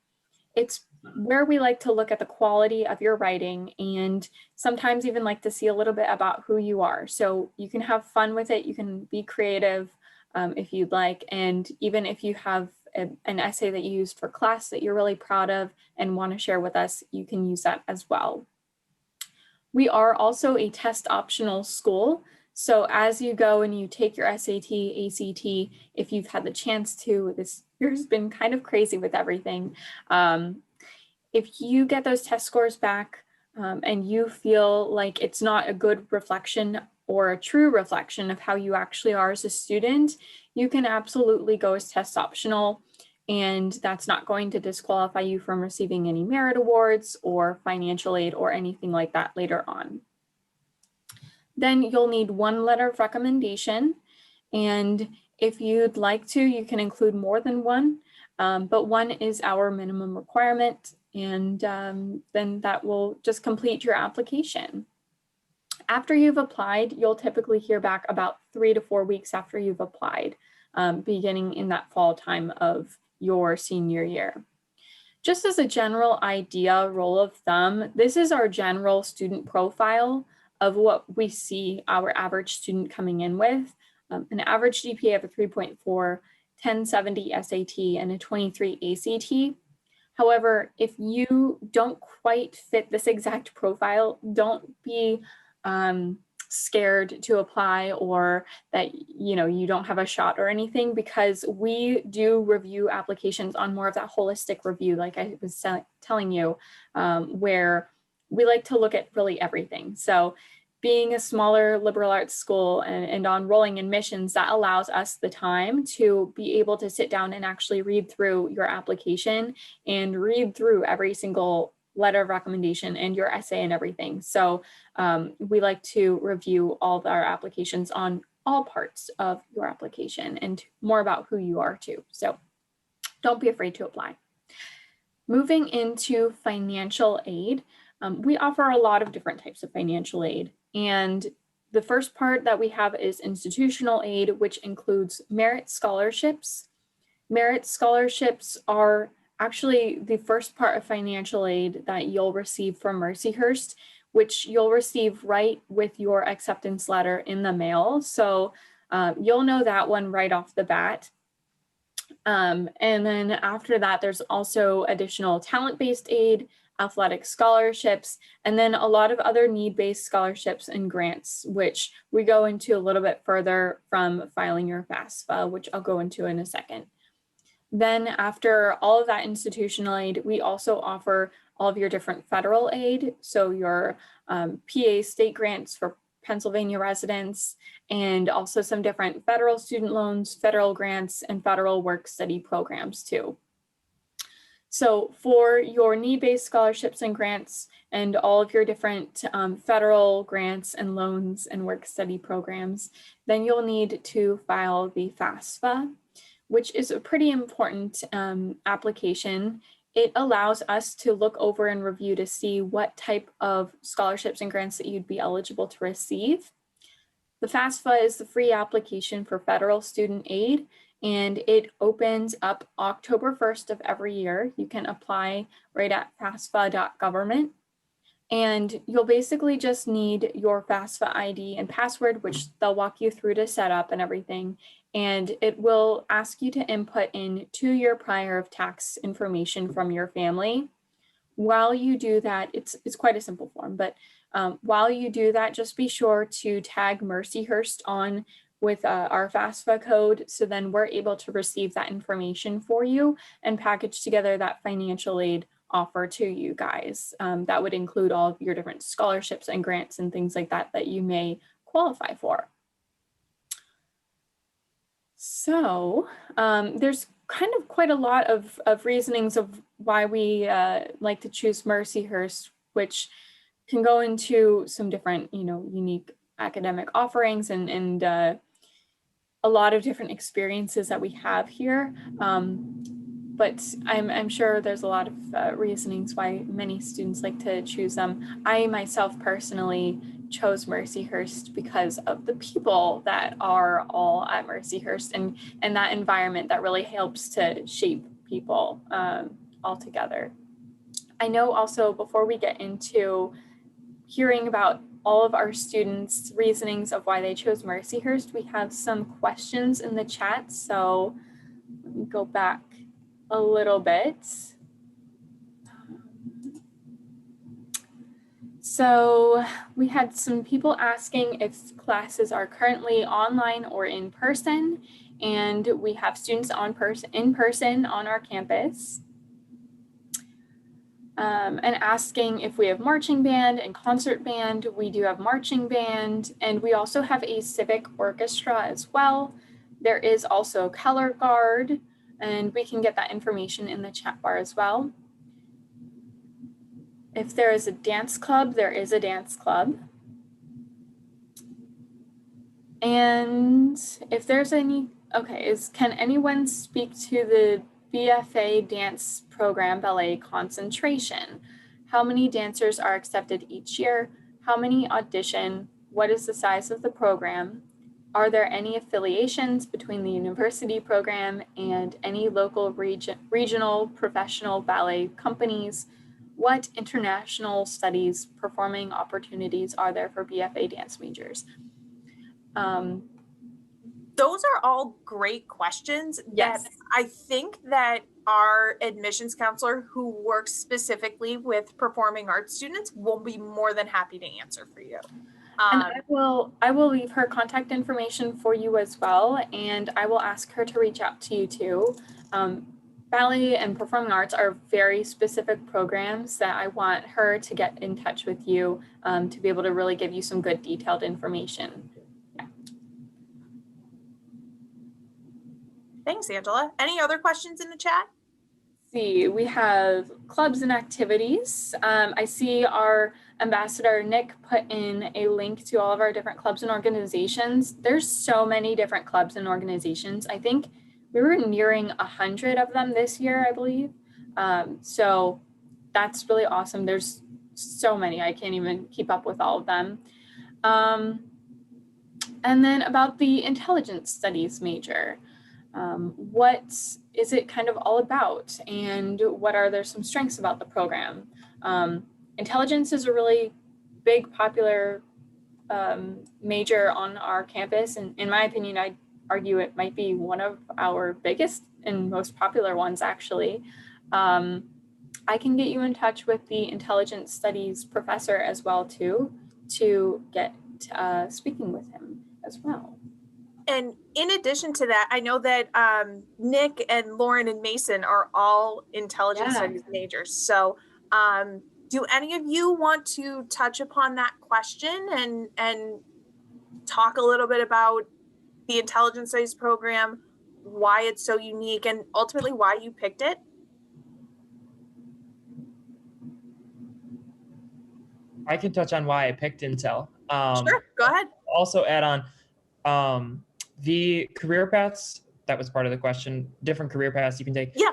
It's where we like to look at the quality of your writing and sometimes even like to see a little bit about who you are. So you can have fun with it. You can be creative if you'd like. And even if you have an essay that you used for class that you're really proud of and want to share with us, you can use that as well. We are also a test optional school. So as you go and you take your SAT, ACT, if you've had the chance to, this year's been kind of crazy with everything. If you get those test scores back and you feel like it's not a good reflection or a true reflection of how you actually are as a student, you can absolutely go as test optional. And that's not going to disqualify you from receiving any merit awards or financial aid or anything like that later on. Then you'll need 1 letter of recommendation. And if you'd like to, you can include more than 1, but 1 is our minimum requirement. And then that will just complete your application. After you've applied, you'll typically hear back about 3 to 4 weeks after you've applied, beginning in that fall time of your senior year. Just as a general idea, rule of thumb, this is our general student profile of what we see our average student coming in with. An average GPA of a 3.4, 1070 SAT, and a 23 ACT. However, if you don't quite fit this exact profile, don't be scared to apply or that you don't have a shot or anything, because we do review applications on more of that holistic review, like I was telling you, where we like to look at really everything. So being a smaller liberal arts school and on rolling admissions, that allows us the time to be able to sit down and actually read through your application and read through every single letter of recommendation and your essay and everything. So we like to review all of our applications on all parts of your application and more about who you are too. So don't be afraid to apply. Moving into financial aid, we offer a lot of different types of financial aid. And the first part that we have is institutional aid, which includes merit scholarships. Merit scholarships are actually the first part of financial aid that you'll receive from Mercyhurst, which you'll receive right with your acceptance letter in the mail. So you'll know that one right off the bat. And then after that, there's also additional talent-based aid, athletic scholarships, and then a lot of other need-based scholarships and grants, which we go into a little bit further from filing your FAFSA, which I'll go into in a second. Then after all of that institutional aid, we also offer all of your different federal aid. So your PA state grants for Pennsylvania residents, and also some different federal student loans, federal grants, and federal work study programs too. So for your need-based scholarships and grants and all of your different federal grants and loans and work study programs, then you'll need to file the FAFSA, which is a pretty important application. It allows us to look over and review to see what type of scholarships and grants that you'd be eligible to receive. The FAFSA is the free application for federal student aid, and it opens up October 1st of every year. You can apply right at FAFSA.government. And you'll basically just need your FAFSA ID and password, which they'll walk you through to set up and everything. And it will ask you to input in 2 year prior of tax information from your family. While you do that, it's quite a simple form, but while you do that, just be sure to tag Mercyhurst on with our FAFSA code, so then we're able to receive that information for you and package together that financial aid offer to you guys. That would include all of your different scholarships and grants and things like that that you may qualify for. So there's kind of quite a lot of reasonings of why we like to choose Mercyhurst, which can go into some different, unique academic offerings and a lot of different experiences that we have here. But I'm sure there's a lot of reasonings why many students like to choose them. I myself personally chose Mercyhurst because of the people that are all at Mercyhurst and that environment that really helps to shape people all together. I know also, before we get into hearing about all of our students' reasonings of why they chose Mercyhurst, we have some questions in the chat. So let me go back a little bit. So we had some people asking if classes are currently online or in person, and we have students in person on our campus. And asking if we have marching band and concert band. We do have marching band, and we also have a civic orchestra as well. There is also color guard, and we can get that information in the chat bar as well. If there is a dance club, there is a dance club. And if there's any, can anyone speak to the BFA dance program ballet concentration? How many dancers are accepted each year? How many audition? What is the size of the program? Are there any affiliations between the university program and any local regional professional ballet companies? What international studies performing opportunities are there for BFA dance majors? Those are all great questions. Yes. That I think that our admissions counselor, who works specifically with performing arts students, will be more than happy to answer for you. And I will leave her contact information for you as well, and I will ask her to reach out to you too. Ballet and performing arts are very specific programs that I want her to get in touch with you to be able to really give you some good detailed information. Yeah. Thanks, Angela. Any other questions in the chat? See, we have clubs and activities. I see our ambassador Nick put in a link to all of our different clubs and organizations. There's so many different clubs and organizations. I think we were nearing 100 of them this year, I believe. So that's really awesome. There's so many, I can't even keep up with all of them. And then about the intelligence studies major. What is it kind of all about, and what are there some strengths about the program? Intelligence is a really big, popular major on our campus, and in my opinion, I'd argue it might be one of our biggest and most popular ones, actually. I can get you in touch with the intelligence studies professor as well, too, to get speaking with him as well. And in addition to that, I know that Nick and Lauren and Mason are all intelligence studies majors. So do any of you want to touch upon that question and talk a little bit about the intelligence studies program, why it's so unique, and ultimately why you picked it? I can touch on why I picked Intel. Sure, go ahead. Also add on the career paths. That was part of the question. Different career paths you can take. Yeah.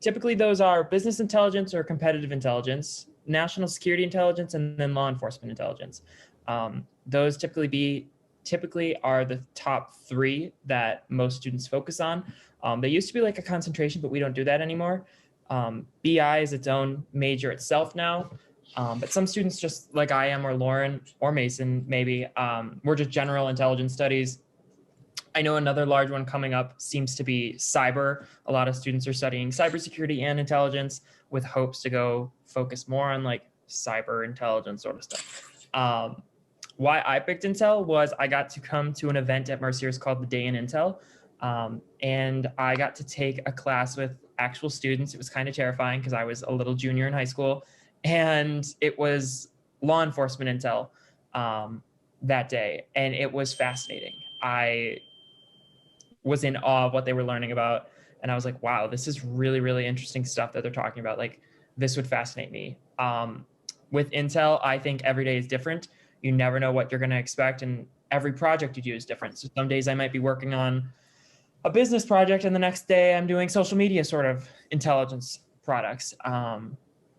Typically those are business intelligence or competitive intelligence, national security intelligence, and then law enforcement intelligence. Those typically are the top three that most students focus on. They used to be like a concentration, but we don't do that anymore. BI is its own major itself now. But some students, just like I am, or Lauren, or Mason, maybe, we're just general intelligence studies. I know another large one coming up seems to be cyber. A lot of students are studying cybersecurity and intelligence with hopes to go focus more on like cyber intelligence sort of stuff. Why I picked Intel was I got to come to an event at Mercyhurst called the Day in Intel. And I got to take a class with actual students. It was kind of terrifying because I was a little junior in high school, and it was law enforcement intel that day. And it was fascinating. was in awe of what they were learning about. And I was like, wow, this is really, really interesting stuff that they're talking about. Like, this would fascinate me. With Intel, I think every day is different. You never know what you're going to expect, and every project you do is different. So some days I might be working on a business project, and the next day I'm doing social media sort of intelligence products.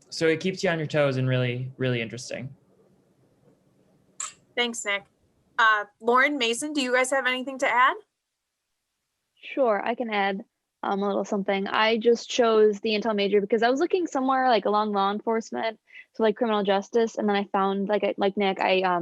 So it keeps you on your toes and really, really interesting. Thanks, Nick. Lauren, Mason, do you guys have anything to add? Sure, I can add a little something. I just chose the Intel major because I was looking somewhere like along law enforcement, so like criminal justice, and then I found like Nick, I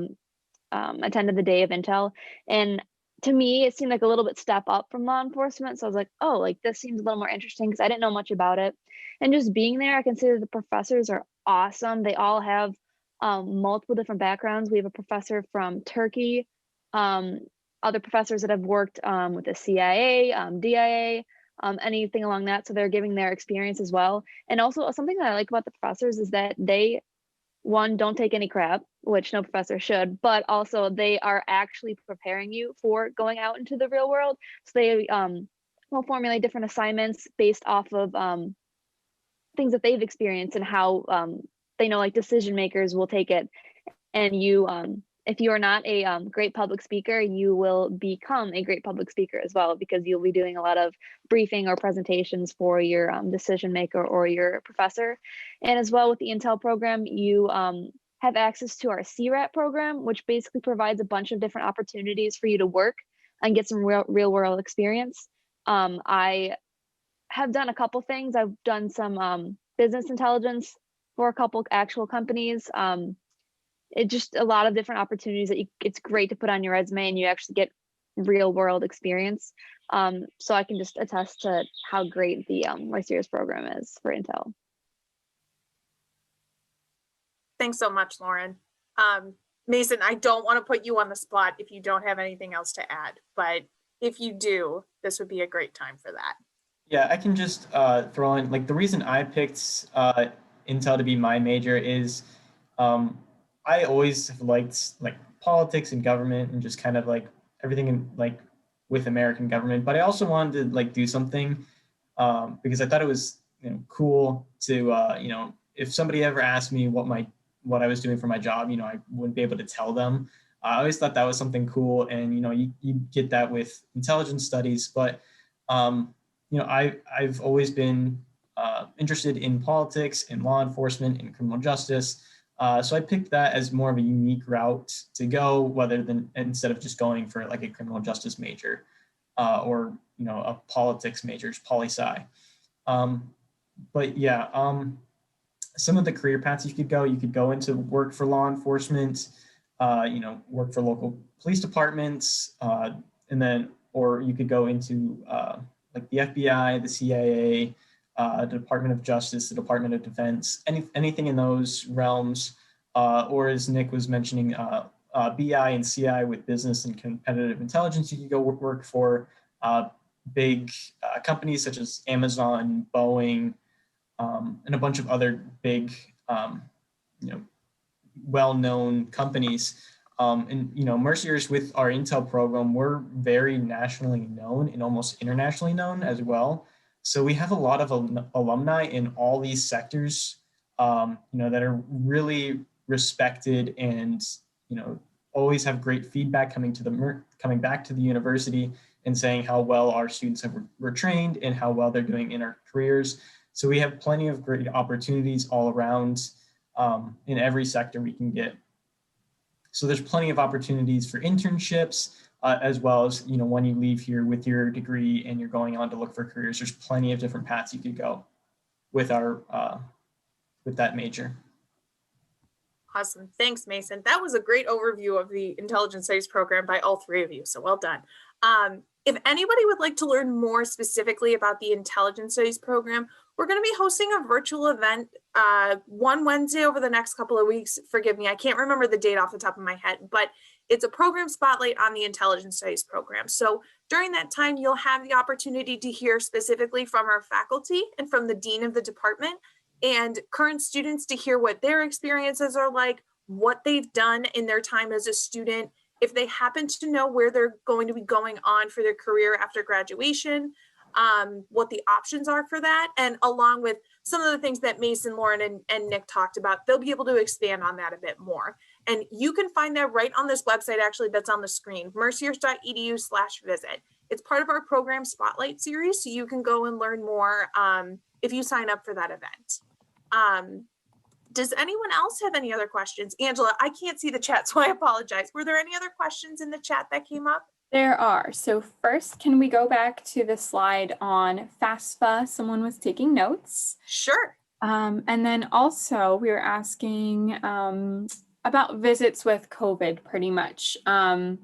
attended the day of Intel, and to me it seemed like a little bit step up from law enforcement. So I was like, oh, like this seems a little more interesting because I didn't know much about it. And just being there, I can see that the professors are awesome. They all have multiple different backgrounds. We have a professor from Turkey, other professors that have worked with the CIA, DIA, anything along that. So they're giving their experience as well. And also something that I like about the professors is that they, one, don't take any crap, which no professor should, but also they are actually preparing you for going out into the real world. So they will formulate different assignments based off of things that they've experienced and how they know like decision makers will take it. And you, if you are not a great public speaker, you will become a great public speaker as well, because you'll be doing a lot of briefing or presentations for your decision maker or your professor. And as well with the Intel program, you have access to our CRAT program, which basically provides a bunch of different opportunities for you to work and get some real world experience. I have done a couple things. I've done some business intelligence for a couple actual companies. It just a lot of different opportunities that it's great to put on your resume and you actually get real world experience. So I can just attest to how great the Mercyhurst program is for Intel. Thanks so much, Lauren. Mason, I don't want to put you on the spot if you don't have anything else to add, but if you do, this would be a great time for that. Yeah, I can just throw in, like, the reason I picked Intel to be my major is I always have liked like politics and government and just kind of like everything in like with American government, but I also wanted to like do something because I thought it was cool to if somebody ever asked me what I was doing for my job, I wouldn't be able to tell them. I always thought that was something cool, and you get that with intelligence studies, but I've always been interested in politics and law enforcement and criminal justice. So I picked that as more of a unique route to go, instead of just going for like a criminal justice major or a politics major, poli-sci. But yeah, some of the career paths you could go into work for law enforcement, work for local police departments, or you could go into like the FBI, the CIA, the Department of Justice, the Department of Defense, anything in those realms, or as Nick was mentioning, BI and CI with business and competitive intelligence. You could go work for big companies such as Amazon, Boeing, and a bunch of other big, well-known companies. Mercyhurst, with our Intel program, we're very nationally known and almost internationally known as well. So we have a lot of alumni in all these sectors, that are really respected and, always have great feedback coming back to the university and saying how well our students were trained and how well they're doing in our careers. So we have plenty of great opportunities all around in every sector we can get. So there's plenty of opportunities for internships, as well as, when you leave here with your degree and you're going on to look for careers, there's plenty of different paths you could go with with that major. Awesome. Thanks, Mason. That was a great overview of the Intelligence Studies program by all three of you. So well done. If anybody would like to learn more specifically about the Intelligence Studies program, we're going to be hosting a virtual event one Wednesday over the next couple of weeks. Forgive me, I can't remember the date off the top of my head, but it's a program spotlight on the Intelligence Studies program. So during that time, you'll have the opportunity to hear specifically from our faculty and from the dean of the department and current students to hear what their experiences are like, what they've done in their time as a student, if they happen to know where they're going to be going on for their career after graduation, what the options are for that, and along with some of the things that Mason, Lauren, and Nick talked about, they'll be able to expand on that a bit more. And you can find that right on this website, actually, that's on the screen, mercyhurst.edu/visit. It's part of our program Spotlight series, so you can go and learn more if you sign up for that event. Does anyone else have any other questions? Angela, I can't see the chat, so I apologize. Were there any other questions in the chat that came up? There are. So first, can we go back to the slide on FAFSA? Someone was taking notes. Sure. And then also we were asking about visits with COVID pretty much. I don't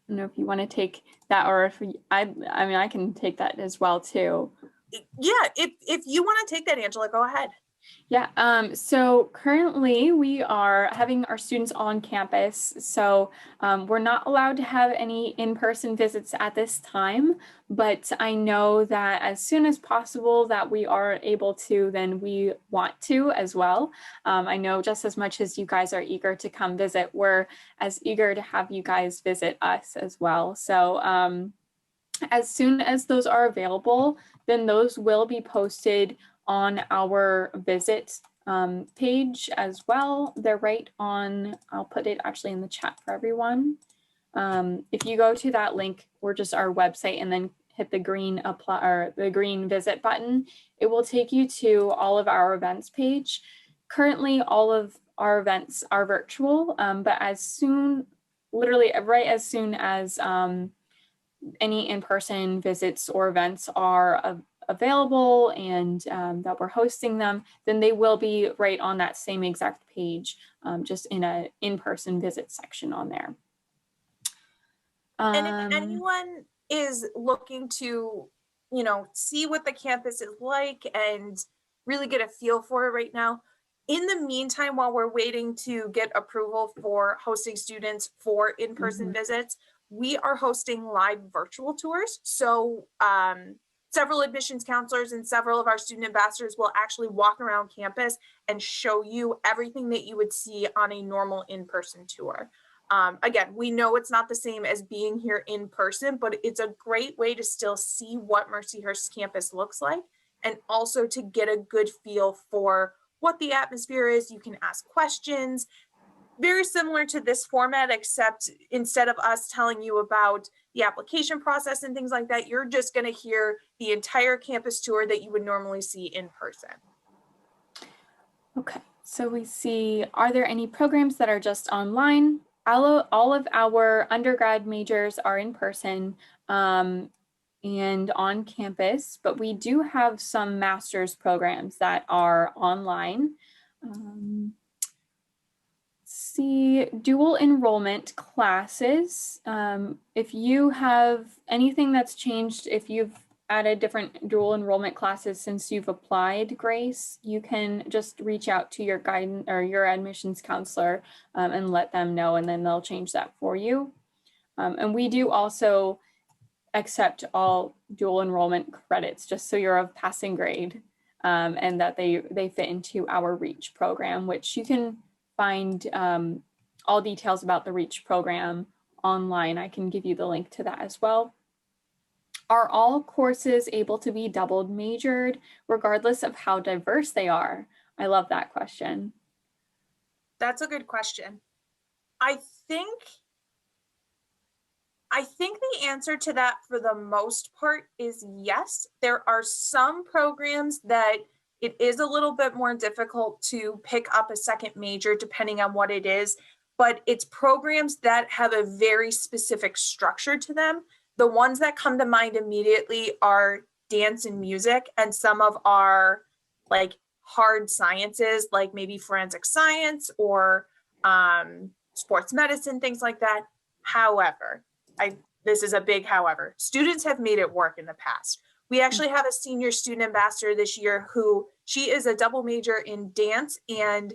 know if you want to take that, or if I mean, I can take that as well too. Yeah, if you want to take that, Angela, go ahead. Yeah, so currently we are having our students on campus, so we're not allowed to have any in-person visits at this time, but I know that as soon as possible that we are able to, then we want to as well. I know just as much as you guys are eager to come visit, we're as eager to have you guys visit us as well. So as soon as those are available, then those will be posted on our visit page as well. They're right on, I'll put it actually in the chat for everyone. If you go to that link, or just our website, and then hit the green apply or the green visit button, it will take you to all of our events page. Currently, all of our events are virtual, but as soon, literally right as soon as any in-person visits or events are available and that we're hosting them, then they will be right on that same exact page, just in a in-person visit section on there. And if anyone is looking to, you know, see what the campus is like and really get a feel for it right now, in the meantime, while we're waiting to get approval for hosting students for in-person visits, we are hosting live virtual tours. So several admissions counselors and several of our student ambassadors will actually walk around campus and show you everything that you would see on a normal in-person tour. Again, we know it's not the same as being here in person, but it's a great way to still see what Mercyhurst campus looks like, and also to get a good feel for what the atmosphere is. You can ask questions. Very similar to this format, except instead of us telling you about the application process and things like that, you're just going to hear the entire campus tour that you would normally see in person. Okay, so we see, are there any programs that are just online? All of our undergrad majors are in person and on campus, but we do have some master's programs that are online. See, dual enrollment classes. If you have anything that's changed, if you've added different dual enrollment classes since you've applied, Grace, you can just reach out to your guidance or your admissions counselor and let them know, and then they'll change that for you. And we do also accept all dual enrollment credits, just so you're of passing grade, and that they fit into our REACH program, which you can find all details about the REACH program online. I can give you the link to that as well. Are all courses able to be double majored, regardless of how diverse they are? I love that question. That's a good question. I think the answer to that for the most part is yes. There are some programs that it is a little bit more difficult to pick up a second major depending on what it is, but it's programs that have a very specific structure to them. The ones that come to mind immediately are dance and music, and some of our like hard sciences, like maybe forensic science or sports medicine, things like that. However, this is a big however, students have made it work in the past. We actually have a senior student ambassador this year who, she is a double major in dance and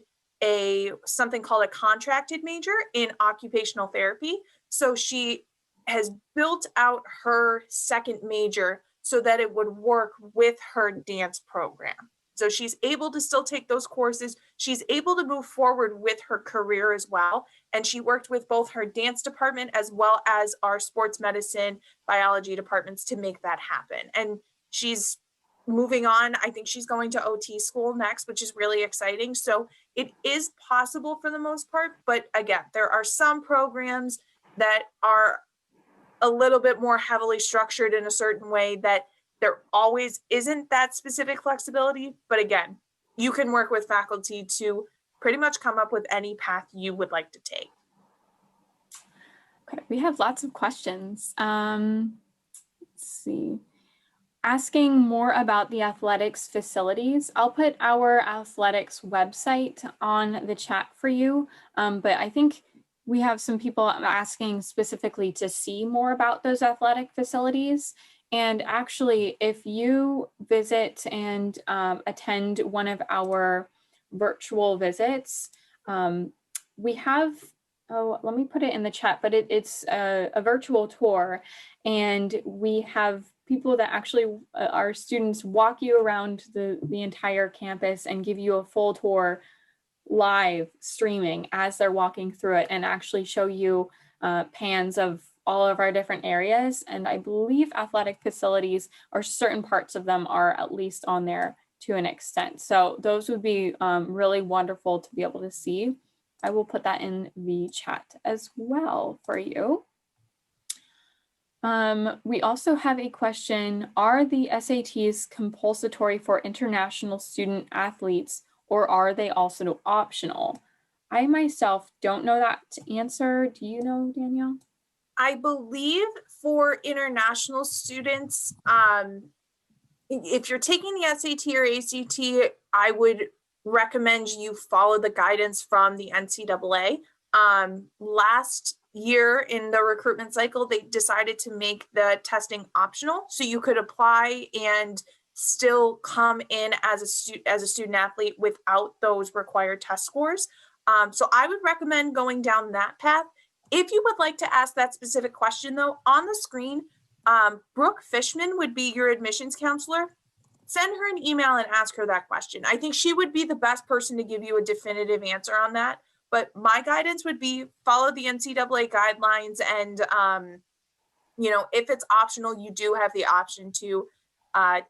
something called a contracted major in occupational therapy. So she has built out her second major so that it would work with her dance program. So she's able to still take those courses. She's able to move forward with her career as well. And she worked with both her dance department as well as our sports medicine, biology departments to make that happen. And she's moving on. I think she's going to OT school next, which is really exciting. So it is possible for the most part. But again, there are some programs that are a little bit more heavily structured in a certain way that there always isn't that specific flexibility. But again, you can work with faculty to pretty much come up with any path you would like to take. Okay, we have lots of questions. Let's see. Asking more about the athletics facilities. I'll put our athletics website on the chat for you, but I think we have some people asking specifically to see more about those athletic facilities. And actually, if you visit and attend one of our virtual visits, we have, oh, let me put it in the chat, but it's a virtual tour, and we have people that actually our students walk you around the entire campus and give you a full tour live streaming as they're walking through it, and actually show you pans of all of our different areas. And I believe athletic facilities, or certain parts of them, are at least on there to an extent. So those would be really wonderful to be able to see. I will put that in the chat as well for you. We also have a question: are the SATs compulsory for international student athletes, or are they also optional? I myself don't know that answer. Do you know, Danielle? I believe for international students, if you're taking the SAT or ACT, I would recommend you follow the guidance from the NCAA. Last year in the recruitment cycle, they decided to make the testing optional, so you could apply and still come in as a student athlete without those required test scores. So I would recommend going down that path. If you would like to ask that specific question, though, on the screen, Brooke Fishman would be your admissions counselor. Send her an email and ask her that question. I think she would be the best person to give you a definitive answer on that. But my guidance would be follow the NCAA guidelines, and you know, if it's optional, you do have the option to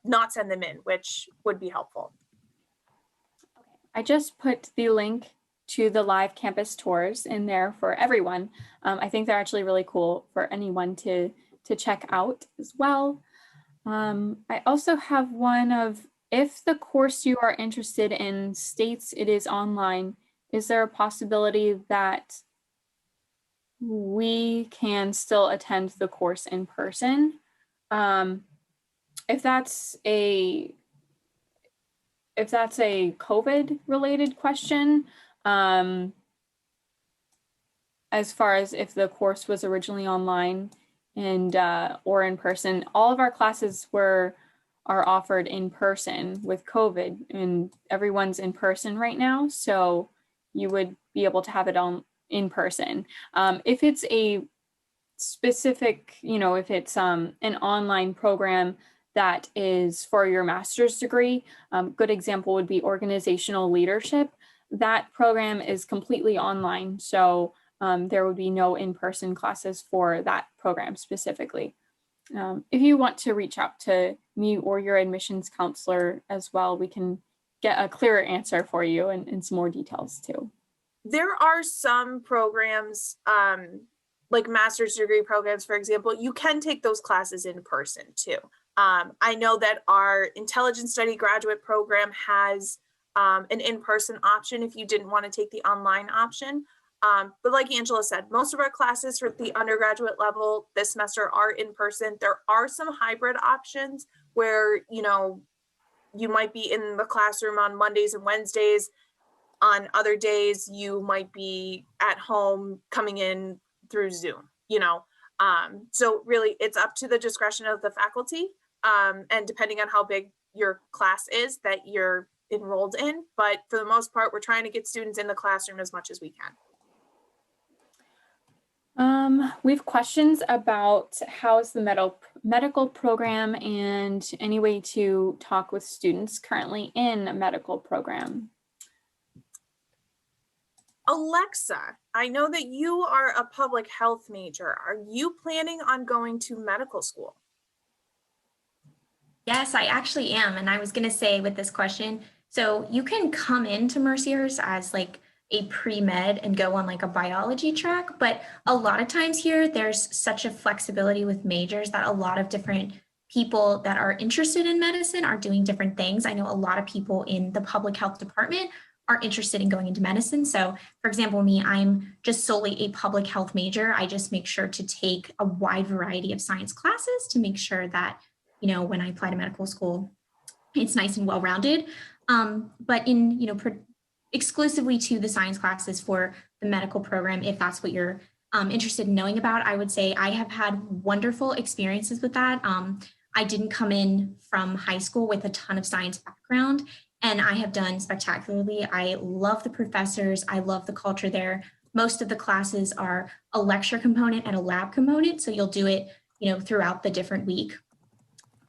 not send them in, which would be helpful. Okay. I just put the link to the live campus tours in there for everyone. I think they're actually really cool for anyone to check out as well. I also have one of, if the course you are interested in states it is online, is there a possibility that we can still attend the course in person? If that's a COVID related question, as far as if the course was originally online and or in person, all of our classes are offered in person with COVID, and everyone's in person right now, so you would be able to have it on in person. If it's a specific, you know, if it's an online program that is for your master's degree, good example would be organizational leadership. That program is completely online, so there would be no in-person classes for that program specifically. If you want to reach out to me or your admissions counselor as well, we can get a clearer answer for you and some more details too. There are some programs, like master's degree programs, for example, you can take those classes in person too. I know that our intelligence study graduate program has an in-person option if you didn't want to take the online option. But like Angela said, most of our classes for the undergraduate level this semester are in person. There are some hybrid options where, you know, you might be in the classroom on Mondays and Wednesdays. On other days, you might be at home coming in through Zoom, you know. So really, it's up to the discretion of the faculty, and depending on how big your class is that you're enrolled in. But for the most part, we're trying to get students in the classroom as much as we can. We have questions about how's the medical program and any way to talk with students currently in a medical program. Alexa, I know that you are a public health major. Are you planning on going to medical school? Yes, I actually am. And I was going to say with this question, so you can come into Mercyhurst as like a pre-med and go on like a biology track, but a lot of times here, there's such a flexibility with majors that a lot of different people that are interested in medicine are doing different things. I know a lot of people in the public health department are interested in going into medicine. So for example, me, I'm just solely a public health major. I just make sure to take a wide variety of science classes to make sure that, you know, when I apply to medical school, it's nice and well-rounded. But in, you know, exclusively to the science classes for the medical program, if that's what you're interested in knowing about, I would say I have had wonderful experiences with that. I didn't come in from high school with a ton of science background, and I have done spectacularly. I love the professors. I love the culture there. Most of the classes are a lecture component and a lab component, so you'll do it, you know, throughout the different week.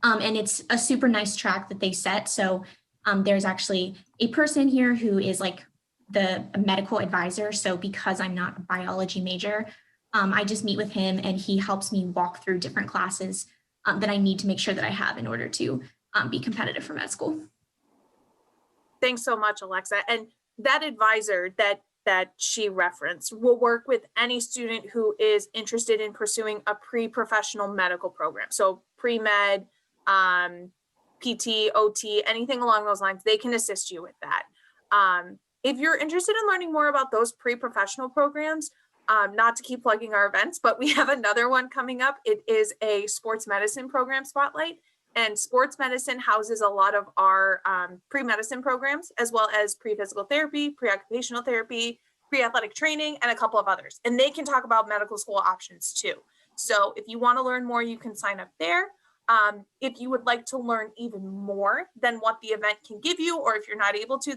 And it's a super nice track that they set. So there's actually a person here who is like the medical advisor. So because I'm not a biology major, I just meet with him and he helps me walk through different classes that I need to make sure that I have in order to be competitive for med school. Thanks so much, Alexa. And that advisor that she referenced will work with any student who is interested in pursuing a pre-professional medical program. So pre-med, PT, OT, anything along those lines, they can assist you with that. If you're interested in learning more about those pre-professional programs, not to keep plugging our events, but we have another one coming up. It is a sports medicine program spotlight, and sports medicine houses a lot of our pre-medicine programs, as well as pre-physical therapy, pre-occupational therapy, pre-athletic training, and a couple of others. And they can talk about medical school options too. So if you want to learn more, you can sign up there. If you would like to learn even more than what the event can give you, or if you're not able to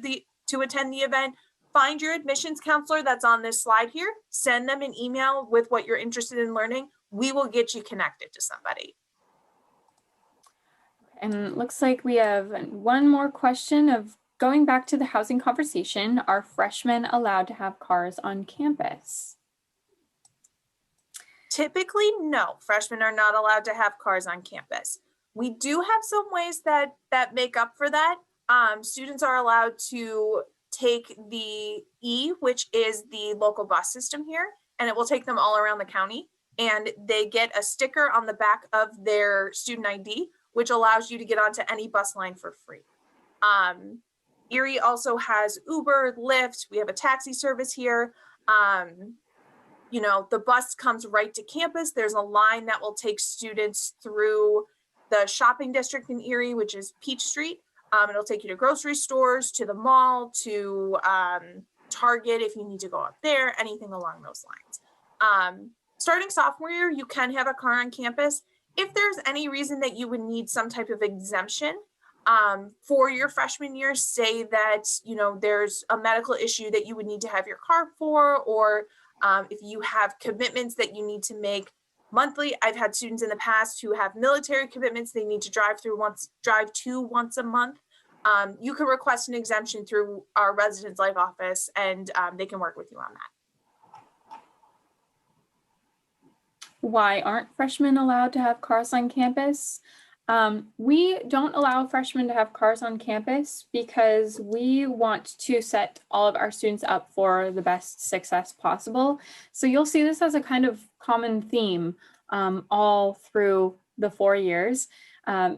attend the event, find your admissions counselor that's on this slide here, send them an email with what you're interested in learning. We will get you connected to somebody. And it looks like we have one more question of going back to the housing conversation. Are freshmen allowed to have cars on campus? Typically, no, freshmen are not allowed to have cars on campus. We do have some ways that make up for that. Students are allowed to take the E, which is the local bus system here, and it will take them all around the county. And they get a sticker on the back of their student ID, which allows you to get onto any bus line for free. Erie also has Uber, Lyft. We have a taxi service here. You know, the bus comes right to campus. There's a line that will take students through the shopping district in Erie, which is Peach Street. It'll take you to grocery stores, to the mall, to Target if you need to go up there, anything along those lines. Starting sophomore year, you can have a car on campus. If there's any reason that you would need some type of exemption for your freshman year, say that, you know, there's a medical issue that you would need to have your car for, or if you have commitments that you need to make monthly. I've had students in the past who have military commitments they need to drive to once a month. You can request an exemption through our residence life office, and they can work with you on that. Why aren't freshmen allowed to have cars on campus? We don't allow freshmen to have cars on campus because we want to set all of our students up for the best success possible. So you'll see this as a kind of common theme all through the 4 years.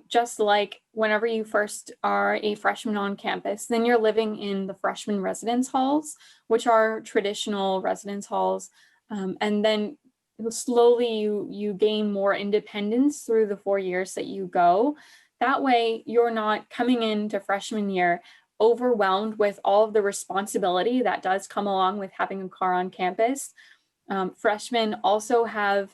Just like whenever you first are a freshman on campus, then you're living in the freshman residence halls, which are traditional residence halls. And then slowly you gain more independence through the 4 years that you go. That way you're not coming into freshman year overwhelmed with all of the responsibility that does come along with having a car on campus. Freshmen also have,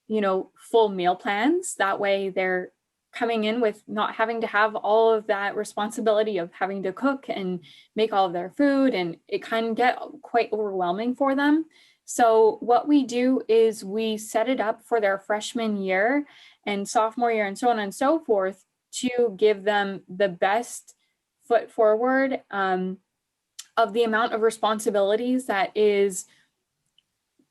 you know, full meal plans. That way they're coming in with not having to have all of that responsibility of having to cook and make all of their food, and it can get quite overwhelming for them. So what we do is we set it up for their freshman year and sophomore year and so on and so forth to give them the best foot forward of the amount of responsibilities that is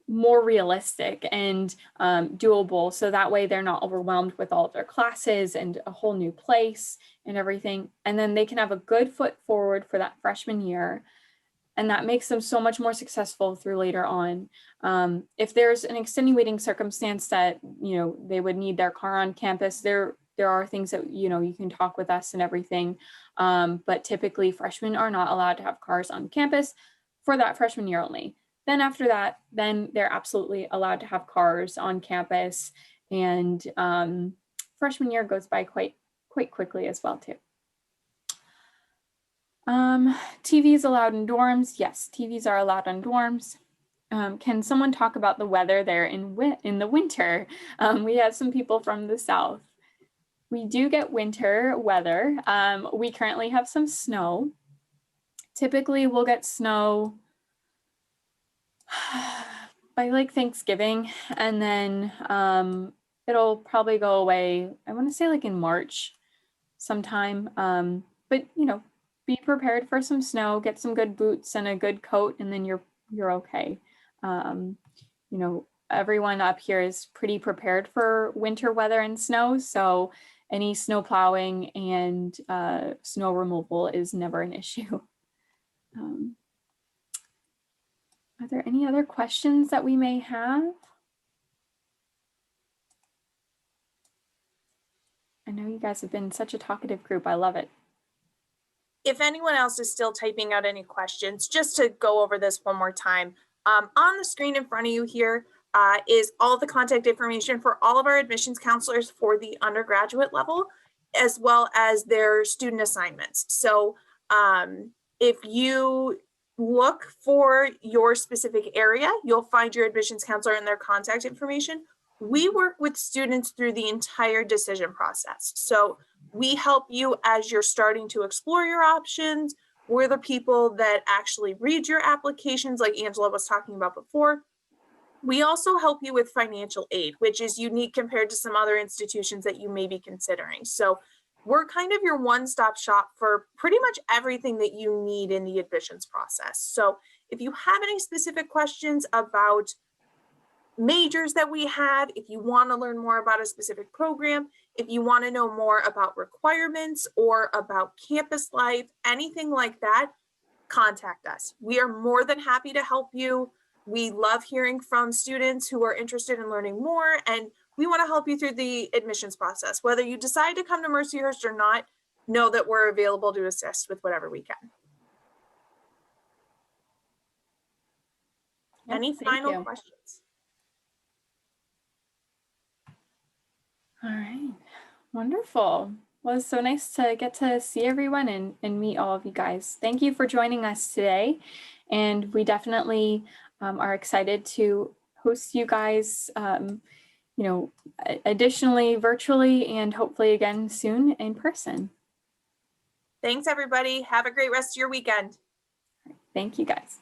more realistic and doable. So that way they're not overwhelmed with all of their classes and a whole new place and everything. And then they can have a good foot forward for that freshman year. And that makes them so much more successful through later on. If there's an extenuating circumstance that, you know, they would need their car on campus, there are things that, you know, you can talk with us and everything. But typically freshmen are not allowed to have cars on campus for that freshman year only. Then after that, then they're absolutely allowed to have cars on campus, and freshman year goes by quite quickly as well too. TVs allowed in dorms. Yes, TVs are allowed in dorms. Can someone talk about the weather there in the winter? We have some people from the south. We do get winter weather. We currently have some snow. Typically we'll get snow by like Thanksgiving, and then it'll probably go away, I want to say like in March sometime. But you know, be prepared for some snow, get some good boots and a good coat, and then you're okay. You know, everyone up here is pretty prepared for winter weather and snow, so any snow plowing and snow removal is never an issue. Are there any other questions that we may have? I know you guys have been such a talkative group. I love it. If anyone else is still typing out any questions, just to go over this one more time, on the screen in front of you here is all the contact information for all of our admissions counselors for the undergraduate level, as well as their student assignments. So if you look for your specific area, you'll find your admissions counselor and their contact information. We work with students through the entire decision process. So we help you as you're starting to explore your options. We're the people that actually read your applications, like Angela was talking about before. We also help you with financial aid, which is unique compared to some other institutions that you may be considering. So we're kind of your one-stop shop for pretty much everything that you need in the admissions process. So if you have any specific questions about majors that we have, if you want to learn more about a specific program, if you want to know more about requirements or about campus life, anything like that, contact us. We are more than happy to help you. We love hearing from students who are interested in learning more, and we want to help you through the admissions process. Whether you decide to come to Mercyhurst or not, know that we're available to assist with whatever we can. Yep, Any final questions? All right, wonderful. Well, it's so nice to get to see everyone and meet all of you guys. Thank you for joining us today. And we definitely are excited to host you guys, you know, additionally virtually and hopefully again soon in person. Thanks, everybody. Have a great rest of your weekend. Thank you, guys.